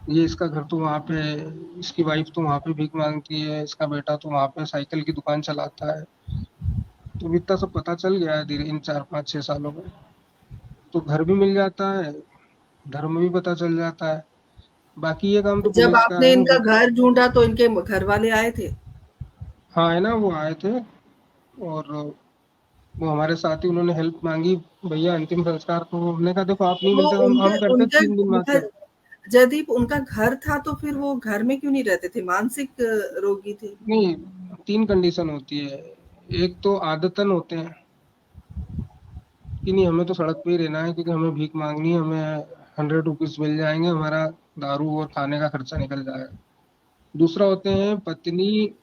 ये इसका घर तो वहाँ पे है, इसकी वाइफ तो वहाँ पे भीख मांगती है, इसका बेटा तो वहाँ पे साइकिल की दुकान चलाता है। तो इतना सब पता चल गया है धीरे, इन 4-5-6 सालों में। तो घर भी मिल जाता है, धर्म भी पता चल जाता है। बाकी ये काम तो जब पुलिस का आपने है। इनका घर ढूँढा तो इनके घर वाले आए थे? हाँ है ना, वो आए थे, और वो हमारे साथ ही उन्होंने हेल्प मांगी। भैया अंतिम संस्कार, तो हमने कहा देखो आप नहीं तो मिलते, उनके हम करते उनके 3 दिन बाद घर, कर। यदि उनका घर था तो फिर वो घर में क्यों नहीं रहते थे? मानसिक रोगी थे? नहीं, 3 कंडीशन होती है। एक तो आदतन होते हैं कि नहीं हमें तो सड़क पे ही रहना है, क्योंकि हमें भीख मांगनी है, हमें 100 रुपीज मिल जाएंगे, हमारा दारू और खाने का खर्चा निकल जाएगा। दूसरा होते हैं पत्नी,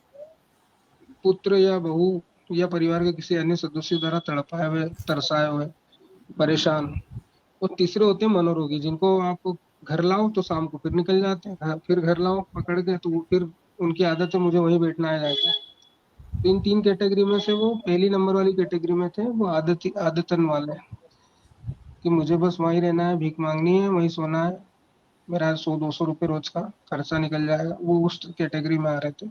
पुत्र या बहू, या परिवार के किसी अन्य सदस्य द्वारा तड़पाए हुए, तरसाए हुए, परेशान। और तीसरे होते हैं मनोरोगी, जिनको आप घर लाओ तो शाम को फिर निकल जाते हैं, फिर घर लाओ पकड़ के तो वो फिर उनकी आदत है मुझे वहीं बैठना है जाके। तो इन 3 कैटेगरी में से वो पहली नंबर वाली कैटेगरी में थे, वो आदतन वाले, कि मुझे बस वहीं रहना है, भीख मांगनी है, वहीं सोना है, मेरा 100-200 रुपये रोज का खर्चा निकल जाएगा, वो उस कैटेगरी में आ रहे थे।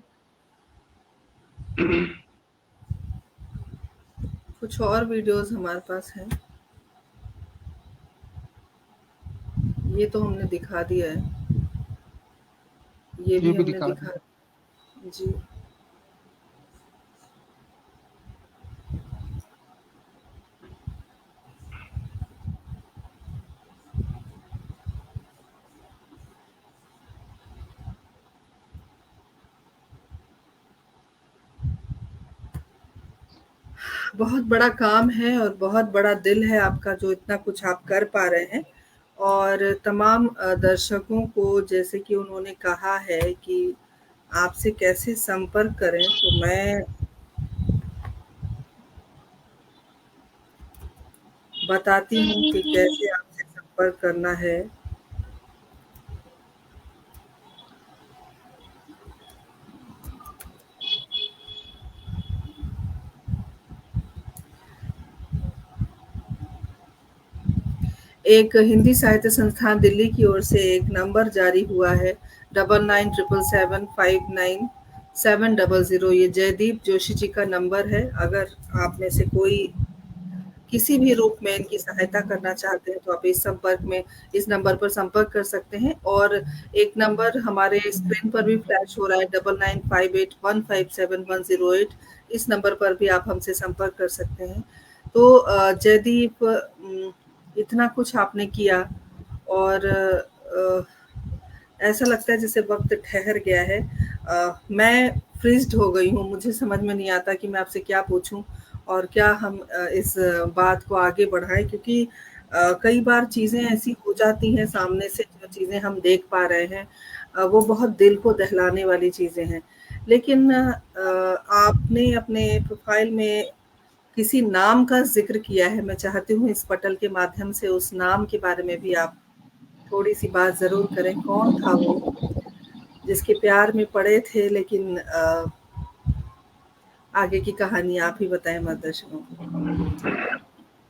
कुछ और वीडियोज़ हमारे पास हैं, ये तो हमने दिखा दिया है, ये ये भी भी हमने दिखा दिखा। दिया। जी। बहुत बड़ा काम है और बहुत बड़ा दिल है आपका जो इतना कुछ आप कर पा रहे हैं। और तमाम दर्शकों को जैसे कि उन्होंने कहा है कि आपसे कैसे संपर्क करें, तो मैं बताती हूँ कि कैसे आपसे संपर्क करना है। एक हिंदी साहित्य संस्थान दिल्ली की ओर से एक नंबर जारी हुआ है 997759 700। ये जयदीप जोशी जी का नंबर है। अगर आप में से कोई किसी भी रूप में इनकी सहायता करना चाहते हैं तो आप इस नंबर पर संपर्क कर सकते हैं। और एक नंबर हमारे स्क्रीन पर भी फ्लैश हो रहा है 9958157108। इस नंबर पर भी आप हमसे संपर्क कर सकते हैं। तो जयदीप, इतना कुछ आपने किया और ऐसा लगता है जैसे वक्त ठहर गया है। मैं फ्रीज्ड हो गई हूँ, मुझे समझ में नहीं आता कि मैं आपसे क्या पूछूं और क्या हम इस बात को आगे बढ़ाएं, क्योंकि कई बार चीज़ें ऐसी हो जाती हैं सामने से, जो चीज़ें हम देख पा रहे हैं वो बहुत दिल को दहलाने वाली चीज़ें हैं। लेकिन आपने अपने प्रोफाइल में किसी नाम का ज़िक्र किया है। मैं चाहती हूँ इस पटल के माध्यम से उस नाम के बारे में भी आप थोड़ी-सी बात ज़रूर करें। कौन था वो, जिसके प्यार में पड़े थे, लेकिन आगे की कहानी आप ही बताएँ हमारे दर्शकों को।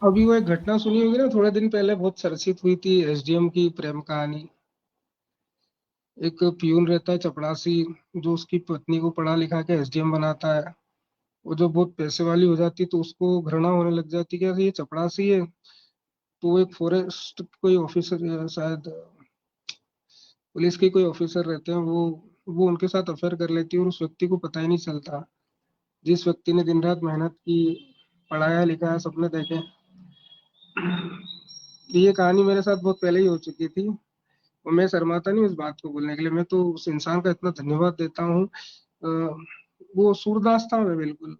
अभी वो एक घटना सुनी होगी ना, थोड़े दिन पहले बहुत चर्चित हुई थी, एसडीएम की प्रेम कहानी। एक पियून रहता है चपड़ासी, जो उसकी पत्नी को पढ़ा लिखा के एसडीएम बनाता है। वो जो बहुत पैसे वाली हो जाती तो उसको घृणा होने लग जाती कि ये चपड़ासी है। तो वो एक फॉरेस्ट कोई ऑफिसर, शायद पुलिस के कोई ऑफिसर रहते हैं, वो उनके साथ अफेयर कर लेती है और उस व्यक्ति को पता ही नहीं चलता। जिस व्यक्ति ने दिन रात मेहनत की, पढ़ाया लिखाया, सपने देखे। ये कहानी मेरे साथ बहुत पहले ही हो चुकी थी और मैं शर्माता नहीं उस बात को बोलने के लिए। मैं तो उस इंसान का इतना धन्यवाद देता हूँ। वो सूरदास था मैं बिल्कुल,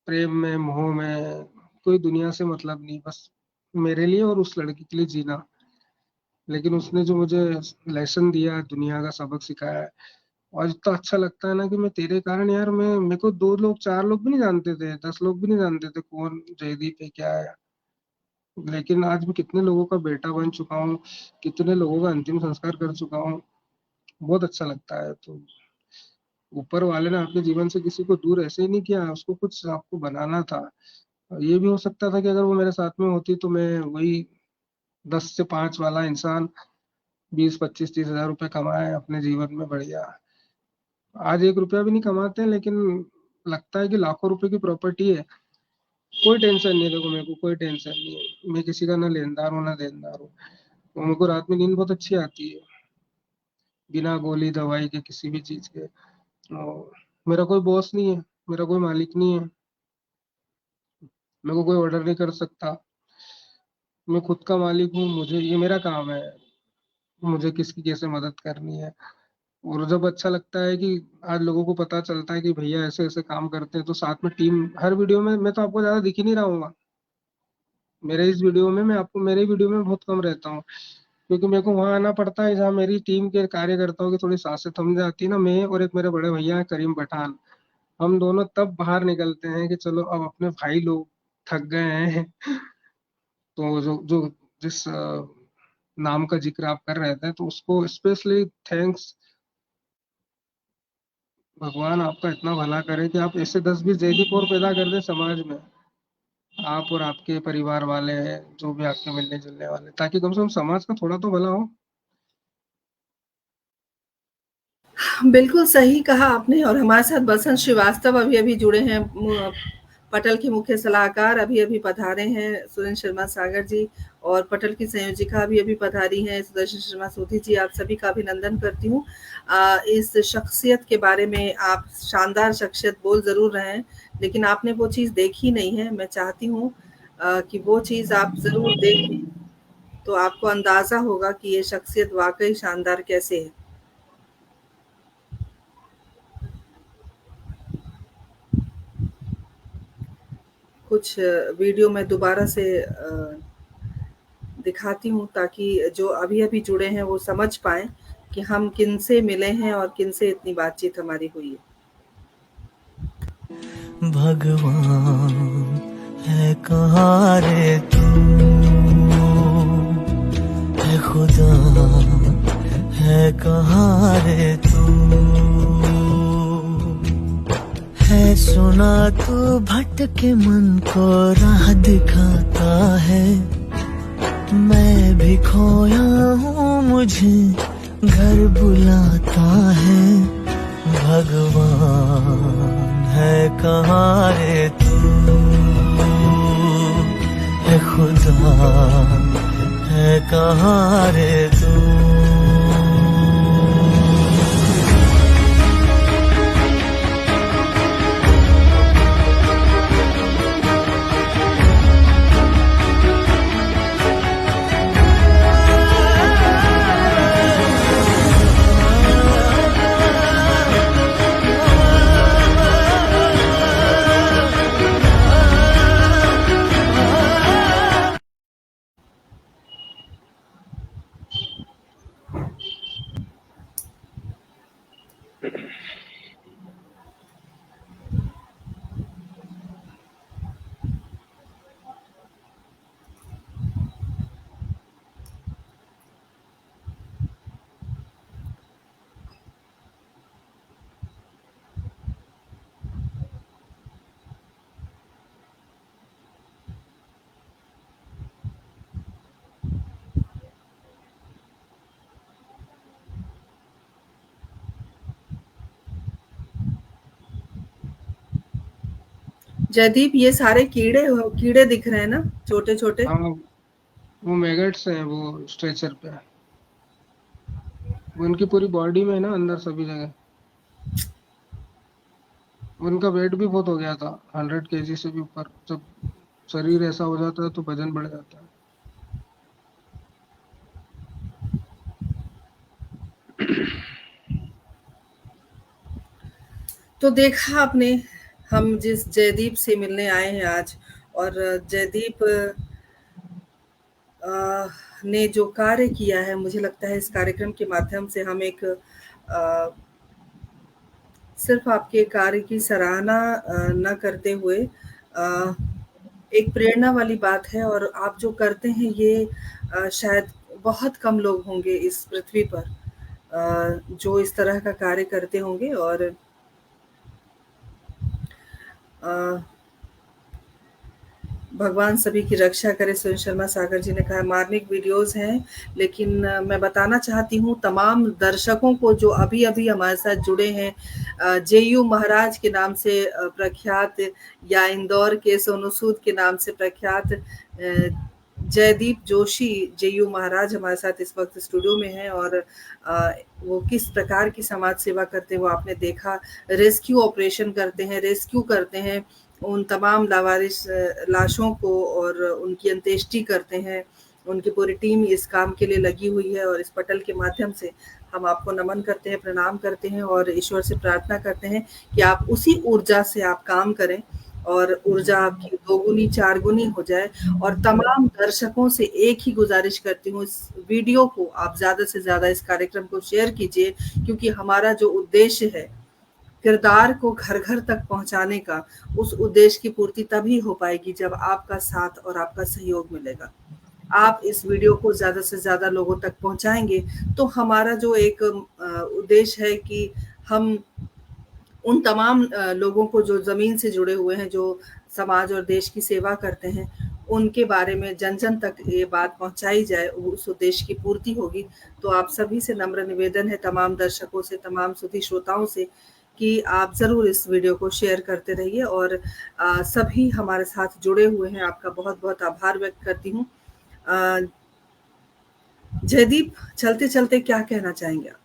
प्रेम में, मोह में, कोई दुनिया से मतलब नहीं, बस मेरे लिए और उस लड़की के लिए जीना। लेकिन उसने जो मुझे लेसन दिया, दुनिया का सबक सिखाया है, और इतना अच्छा लगता है ना कि मैं तेरे कारण यार, मैं मेरे को 2 लोग 4 लोग भी नहीं जानते थे, 10 लोग भी नहीं जानते थे कौन जयदीप है क्या है। लेकिन आज मैं कितने लोगों का बेटा बन चुका हूँ, कितने लोगों का अंतिम संस्कार कर चुका हूँ। बहुत अच्छा लगता है। तो ऊपर वाले ने आपके जीवन से किसी को दूर ऐसे ही नहीं किया, उसको कुछ आपको बनाना था। ये भी हो सकता था कि अगर वो मेरे साथ में होती तो मैं वही 10 से 5 वाला इंसान 20, 25, 30 हजार रुपए कमाए अपने जीवन में बढ़िया। आज 1 रुपया भी नहीं कमाते हैं, लेकिन लगता है कि लाखों रुपए की प्रॉपर्टी है। कोई टेंशन नहीं है, देखो मेरे को कोई टेंशन नहीं है, मैं किसी का ना लेनदार हूँ ना देनदार हूँ। तो मेरे को रात में नींद बहुत अच्छी आती है, बिना गोली दवाई के, किसी भी चीज के। और मेरा कोई बॉस नहीं है, मेरा कोई मालिक नहीं है, मेरे को कोई ऑर्डर नहीं कर सकता। मैं खुद का मालिक हूँ, मुझे ये मेरा काम है, मुझे किसकी कैसे मदद करनी है। और जब अच्छा लगता है कि आज लोगों को पता चलता है कि भैया ऐसे ऐसे काम करते हैं, तो साथ में टीम, हर वीडियो में मैं तो आपको ज्यादा दिख ही नहीं रहूंगा। मेरे इस वीडियो में मैं आपको, मेरे वीडियो में बहुत कम रहता हूँ, क्योंकि मेरे को वहां आना पड़ता है जहाँ मेरी टीम के कार्यकर्ताओं की थोड़ी सांसें थम जाती है ना। मैं और एक मेरे बड़े भैया हैं करीम पठान, हम दोनों तब बाहर निकलते हैं कि चलो अब अपने भाई लोग थक गए हैं। तो जो जो जिस नाम का जिक्र आप कर रहे थे, तो उसको स्पेशली थैंक्स। भगवान आपका इतना भला करे कि आप ऐसे 10-20 जयदीप और पैदा कर दें समाज में, आप और आपके परिवार वाले, जो भी आपके मिलने जुलने वाले, ताकि कम से कम समाज का थोड़ा तो भला हो। बिल्कुल सही कहा आपने। और हमारे साथ बसंत श्रीवास्तव अभी-अभी जुड़े हैं, पटल के मुख्य सलाहकार अभी-अभी पधारे हैं सुरेंद्र शर्मा सागर जी, और पटल की संयोजिका अभी-अभी पधारी हैं सुदर्शन शर्मा सोधी जी। आप सभी का अभिनंदन करती हूँ। इस शख्सियत के बारे में आप शानदार शख्सियत बोल ज़रूर रहे हैं, लेकिन आपने वो चीज़ देखी नहीं है। मैं चाहती हूँ कि वो चीज़ आप ज़रूर देखें, तो आपको अंदाज़ा होगा कि ये शख्सियत वाक़ई शानदार कैसे है। कुछ वीडियो मैं दोबारा से दिखाती हूँ ताकि जो अभी-अभी जुड़े हैं वो समझ पाएँ कि हम किनसे मिले हैं और किनसे इतनी बातचीत हमारी हुई है। भगवान है कहाँ रे तू, है खुदा है कहाँ रे तू, है सुना तू भटके मन को राह दिखाता है, मैं भी खोया हूँ मुझे घर बुलाता है। भगवान है कहाँ रे तू, है खुदा है कहाँ रे तू। जयदीप, ये सारे कीड़े दिख रहे हैं ना, छोटे-छोटे? हाँ, वो मैगट्स हैं, वो स्ट्रेचर पे है। वो उनकी पूरी बॉडी में है ना, अंदर सभी जगह। उनका वेट भी बहुत हो गया था, 100 केजी से भी ऊपर। जब शरीर ऐसा हो जाता है तो वजन बढ़ जाता है। तो देखा आपने, हम जिस जयदीप से मिलने आए हैं आज, और जयदीप ने जो कार्य किया है, मुझे लगता है इस कार्यक्रम के माध्यम से हम एक सिर्फ आपके कार्य की सराहना न करते हुए एक प्रेरणा वाली बात है, और आप जो करते हैं ये शायद बहुत कम लोग होंगे इस पृथ्वी पर जो इस तरह का कार्य करते होंगे। और भगवान सभी की रक्षा करे। सुनील शर्मा सागर जी ने कहा मार्मिक वीडियोस हैं, लेकिन मैं बताना चाहती हूँ तमाम दर्शकों को जो अभी-अभी हमारे साथ जुड़े हैं, जेयू महाराज के नाम से प्रख्यात, या इंदौर के सोनू सूद के नाम से प्रख्यात जयदीप जोशी जेयू महाराज हमारे साथ इस वक्त स्टूडियो में हैं, और वो किस प्रकार की समाज सेवा करते हैं वो आपने देखा। रेस्क्यू ऑपरेशन करते हैं, रेस्क्यू करते हैं उन तमाम लावारिस लाशों को, और उनकी अंत्येष्टि करते हैं। उनकी पूरी टीम इस काम के लिए लगी हुई है, और इस पटल के माध्यम से हम आपको नमन करते हैं, प्रणाम करते हैं, और ईश्वर से प्रार्थना करते हैं कि आप उसी ऊर्जा से आप काम करें और ऊर्जा आपकी दोगुनी चारगुनी हो जाए। और तमाम दर्शकों से एक ही गुजारिश करती हूँ, इस वीडियो को आप ज़्यादा से ज़्यादा इस कार्यक्रम को शेयर कीजिए, क्योंकि हमारा जो उद्देश्य है किरदार को घर-घर तक पहुँचाने का, उस उद्देश्य की पूर्ति तभी हो पाएगी जब आपका साथ और आपका सहयोग मिलेगा। आप इस वीडियो को ज़्यादा से ज़्यादा लोगों तक पहुँचाएँगे, तो हमारा जो एक उद्देश्य है कि हम उन तमाम लोगों को जो ज़मीन से जुड़े हुए हैं, जो समाज और देश की सेवा करते हैं, उनके बारे में जन-जन तक ये बात पहुँचाई जाए, उस उद्देश्य की पूर्ति होगी। तो आप सभी से नम्र निवेदन है, तमाम दर्शकों से, तमाम सुधी श्रोताओं से, कि आप ज़रूर इस वीडियो को शेयर करते रहिए, और सभी हमारे साथ जुड़े हुए हैं, आपका बहुत-बहुत आभार व्यक्त करती हूँ। जयदीप, चलते-चलते क्या कहना चाहेंगे आप?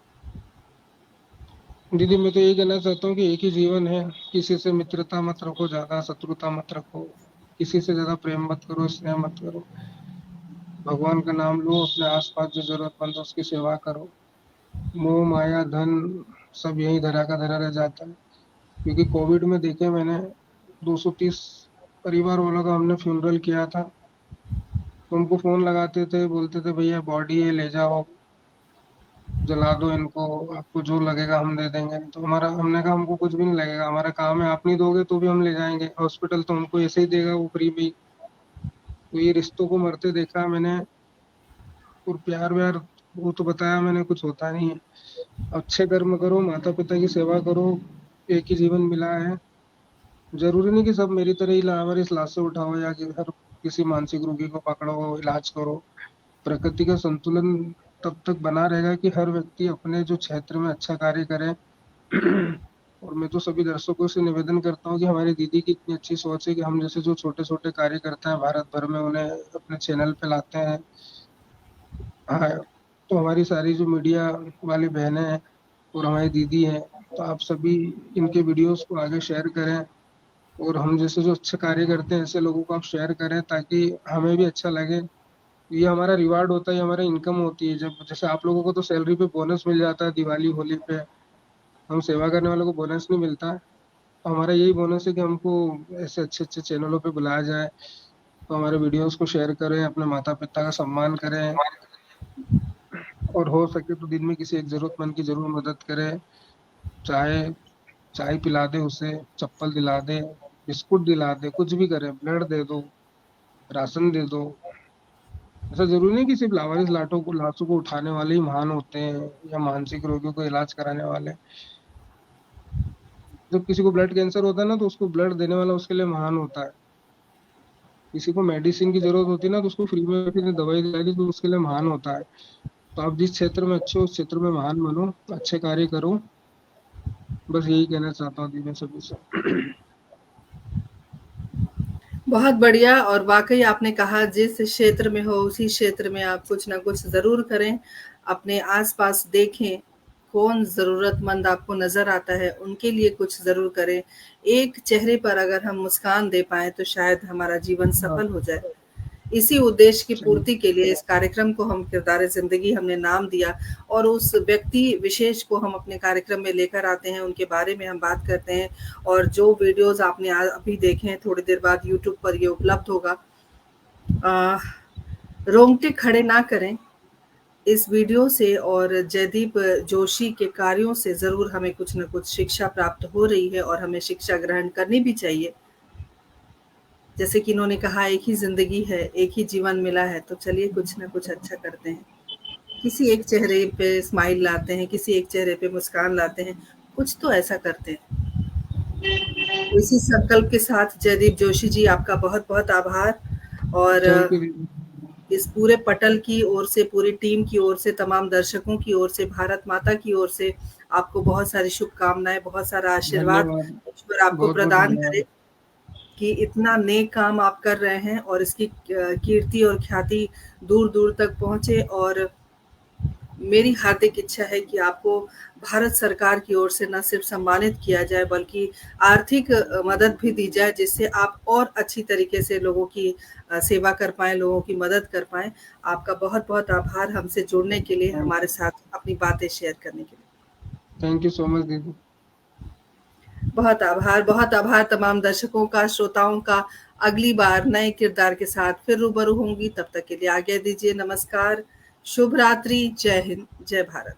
दीदी, मैं तो यही कहना चाहता हूँ कि एक ही जीवन है, किसी से मित्रता मत रखो, ज्यादा शत्रुता मत रखो, किसी से ज्यादा प्रेम मत करो, स्नेह मत करो। भगवान का नाम लो, अपने आसपास जो जरूरतमंद है उसकी सेवा करो। मोह माया धन सब यही धरा का धरा रह जाता है। क्योंकि कोविड में देखे मैंने 230 परिवार वालों का हमने फ्यूनरल किया था, तो उनको फोन लगाते थे, बोलते थे भैया बॉडी है ले जाओ, जला दो इनको, आपको जो लगेगा हम दे देंगे। तो हमारा, हमने कहा हमको कुछ भी नहीं लगेगा, हमारा काम है, आप नहीं दोगे तो भी हम ले जाएंगे, हॉस्पिटल तो हमको ऐसे ही देगा वो फ्री में ही। तो ये रिश्तों को मरते देखा मैंने, और प्यार व्यार वो तो बताया मैंने, कुछ होता नहीं है। अच्छे कर्म करो, माता पिता की सेवा करो, एक ही जीवन मिला है। जरूरी नहीं कि सब मेरी तरह ही लावारिस लाश से उठाओ, या कि हर किसी मानसिक रोगी को पकड़ो इलाज करो। प्रकृति का संतुलन तब तक बना रहेगा कि हर व्यक्ति अपने जो क्षेत्र में अच्छा कार्य करे। और मैं तो सभी दर्शकों से निवेदन करता हूँ कि हमारी दीदी की इतनी अच्छी सोच है कि हम जैसे जो छोटे छोटे कार्य करते हैं भारत भर में, उन्हें अपने चैनल पे लाते हैं। हाँ, तो हमारी सारी जो मीडिया वाली बहनें हैं और हमारी दीदी हैं, तो आप सभी इनके वीडियोस को आगे शेयर करें, और हम जैसे जो अच्छे कार्य करते हैं ऐसे लोगों को आप शेयर करें, ताकि हमें भी अच्छा लगे। ये हमारा रिवार्ड होता है, ये हमारा इनकम होती है। जब जैसे आप लोगों को तो सैलरी पे बोनस मिल जाता है दिवाली होली पे, हम सेवा करने वालों को बोनस नहीं मिलता है। तो हमारा यही बोनस है कि हमको ऐसे अच्छे अच्छे चैनलों पे बुलाया जाए, तो हमारे वीडियोस को शेयर करें, अपने माता पिता का सम्मान करें, और हो सके तो दिन में किसी एक जरूरतमंद की जरूर मदद करें। चाहे चाय पिला दे उसे, चप्पल दिला दे, बिस्कुट दिला दे, कुछ भी करे, ब्लड दे दो, राशन दे दो। ऐसा जरूरी नहीं कि सिर्फ लावारिस लाशों को उठाने वाले ही महान होते हैं, या मानसिक रोगियों को इलाज कराने वाले। जब किसी को ब्लड कैंसर होता है ना, तो उसको ब्लड देने वाला उसके लिए महान होता है। किसी को मेडिसिन की जरूरत होती है ना, तो उसको फ्री में किसी ने दवाई दिलाई दी तो उसके लिए महान होता है। तो आप जिस क्षेत्र में अच्छे हो उस क्षेत्र में महान बनो, अच्छे कार्य करो। बस यही कहना चाहता हूँ मैं सभी से। बहुत बढ़िया। और वाक़ई आपने कहा जिस क्षेत्र में हो उसी क्षेत्र में आप कुछ ना कुछ ज़रूर करें। अपने आस-पास देखें, कौन ज़रूरतमंद आपको नज़र आता है, उनके लिए कुछ ज़रूर करें। एक चेहरे पर अगर हम मुस्कान दे पाएँ तो शायद हमारा जीवन हाँ, सफल हो जाए। इसी उद्देश्य की सही। पूर्ति के लिए इस कार्यक्रम को हम किरदार ज़िंदगी हमने नाम दिया, और उस व्यक्ति विशेष को हम अपने कार्यक्रम में लेकर आते हैं, उनके बारे में हम बात करते हैं। और जो वीडियोज़ आपने अभी देखे हैं, थोड़ी देर बाद यूट्यूब पर ये उपलब्ध होगा। अ, रोंगटे खड़े ना करें इस वीडियो से, और जयदीप जोशी के कार्यों से ज़रूर हमें कुछ न कुछ शिक्षा प्राप्त हो रही है, और हमें शिक्षा ग्रहण करनी भी चाहिए। जैसे कि इन्होंने कहा एक ही ज़िंदगी है, एक ही जीवन मिला है, तो चलिए कुछ न कुछ अच्छा करते हैं। किसी एक चेहरे पे स्माइल लाते हैं, किसी एक चेहरे पे मुस्कान लाते हैं, कुछ तो ऐसा करते हैं। इसी संकल्प के साथ जयदीप जोशी जी आपका बहुत-बहुत आभार, और थैंक यू। इस पूरे पटल की ओर से, पूरी टीम की ओर से, तमाम दर्शकों की ओर से, भारत माता की ओर से आपको बहुत सारी शुभकामनाएँ, बहुत सारा आशीर्वाद धन्यवाद। ईश्वर आपको बहुत बहुत प्रदान करे धन्यवाद। कि इतना नेक काम आप कर रहे हैं, और इसकी कीर्ति और ख्याति दूर-दूर तक पहुँचे। और मेरी हार्दिक इच्छा है कि आपको भारत सरकार की ओर से न सिर्फ सम्मानित किया जाए, बल्कि आर्थिक मदद भी दी जाए, जिससे आप और अच्छी तरीके से लोगों की सेवा कर पाएँ, लोगों की मदद कर पाएँ। आपका बहुत-बहुत आभार हमसे जुड़ने के लिए, हमारे साथ अपनी बातें शेयर करने के लिए। थैंक यू सो मच दीदी। बहुत आभार तमाम दर्शकों का, श्रोताओं का। अगली बार नए किरदार के साथ फिर रूबरू होंगी, तब तक के लिए आज्ञा दीजिए। नमस्कार, शुभ रात्रि, जय हिंद, जय भारत।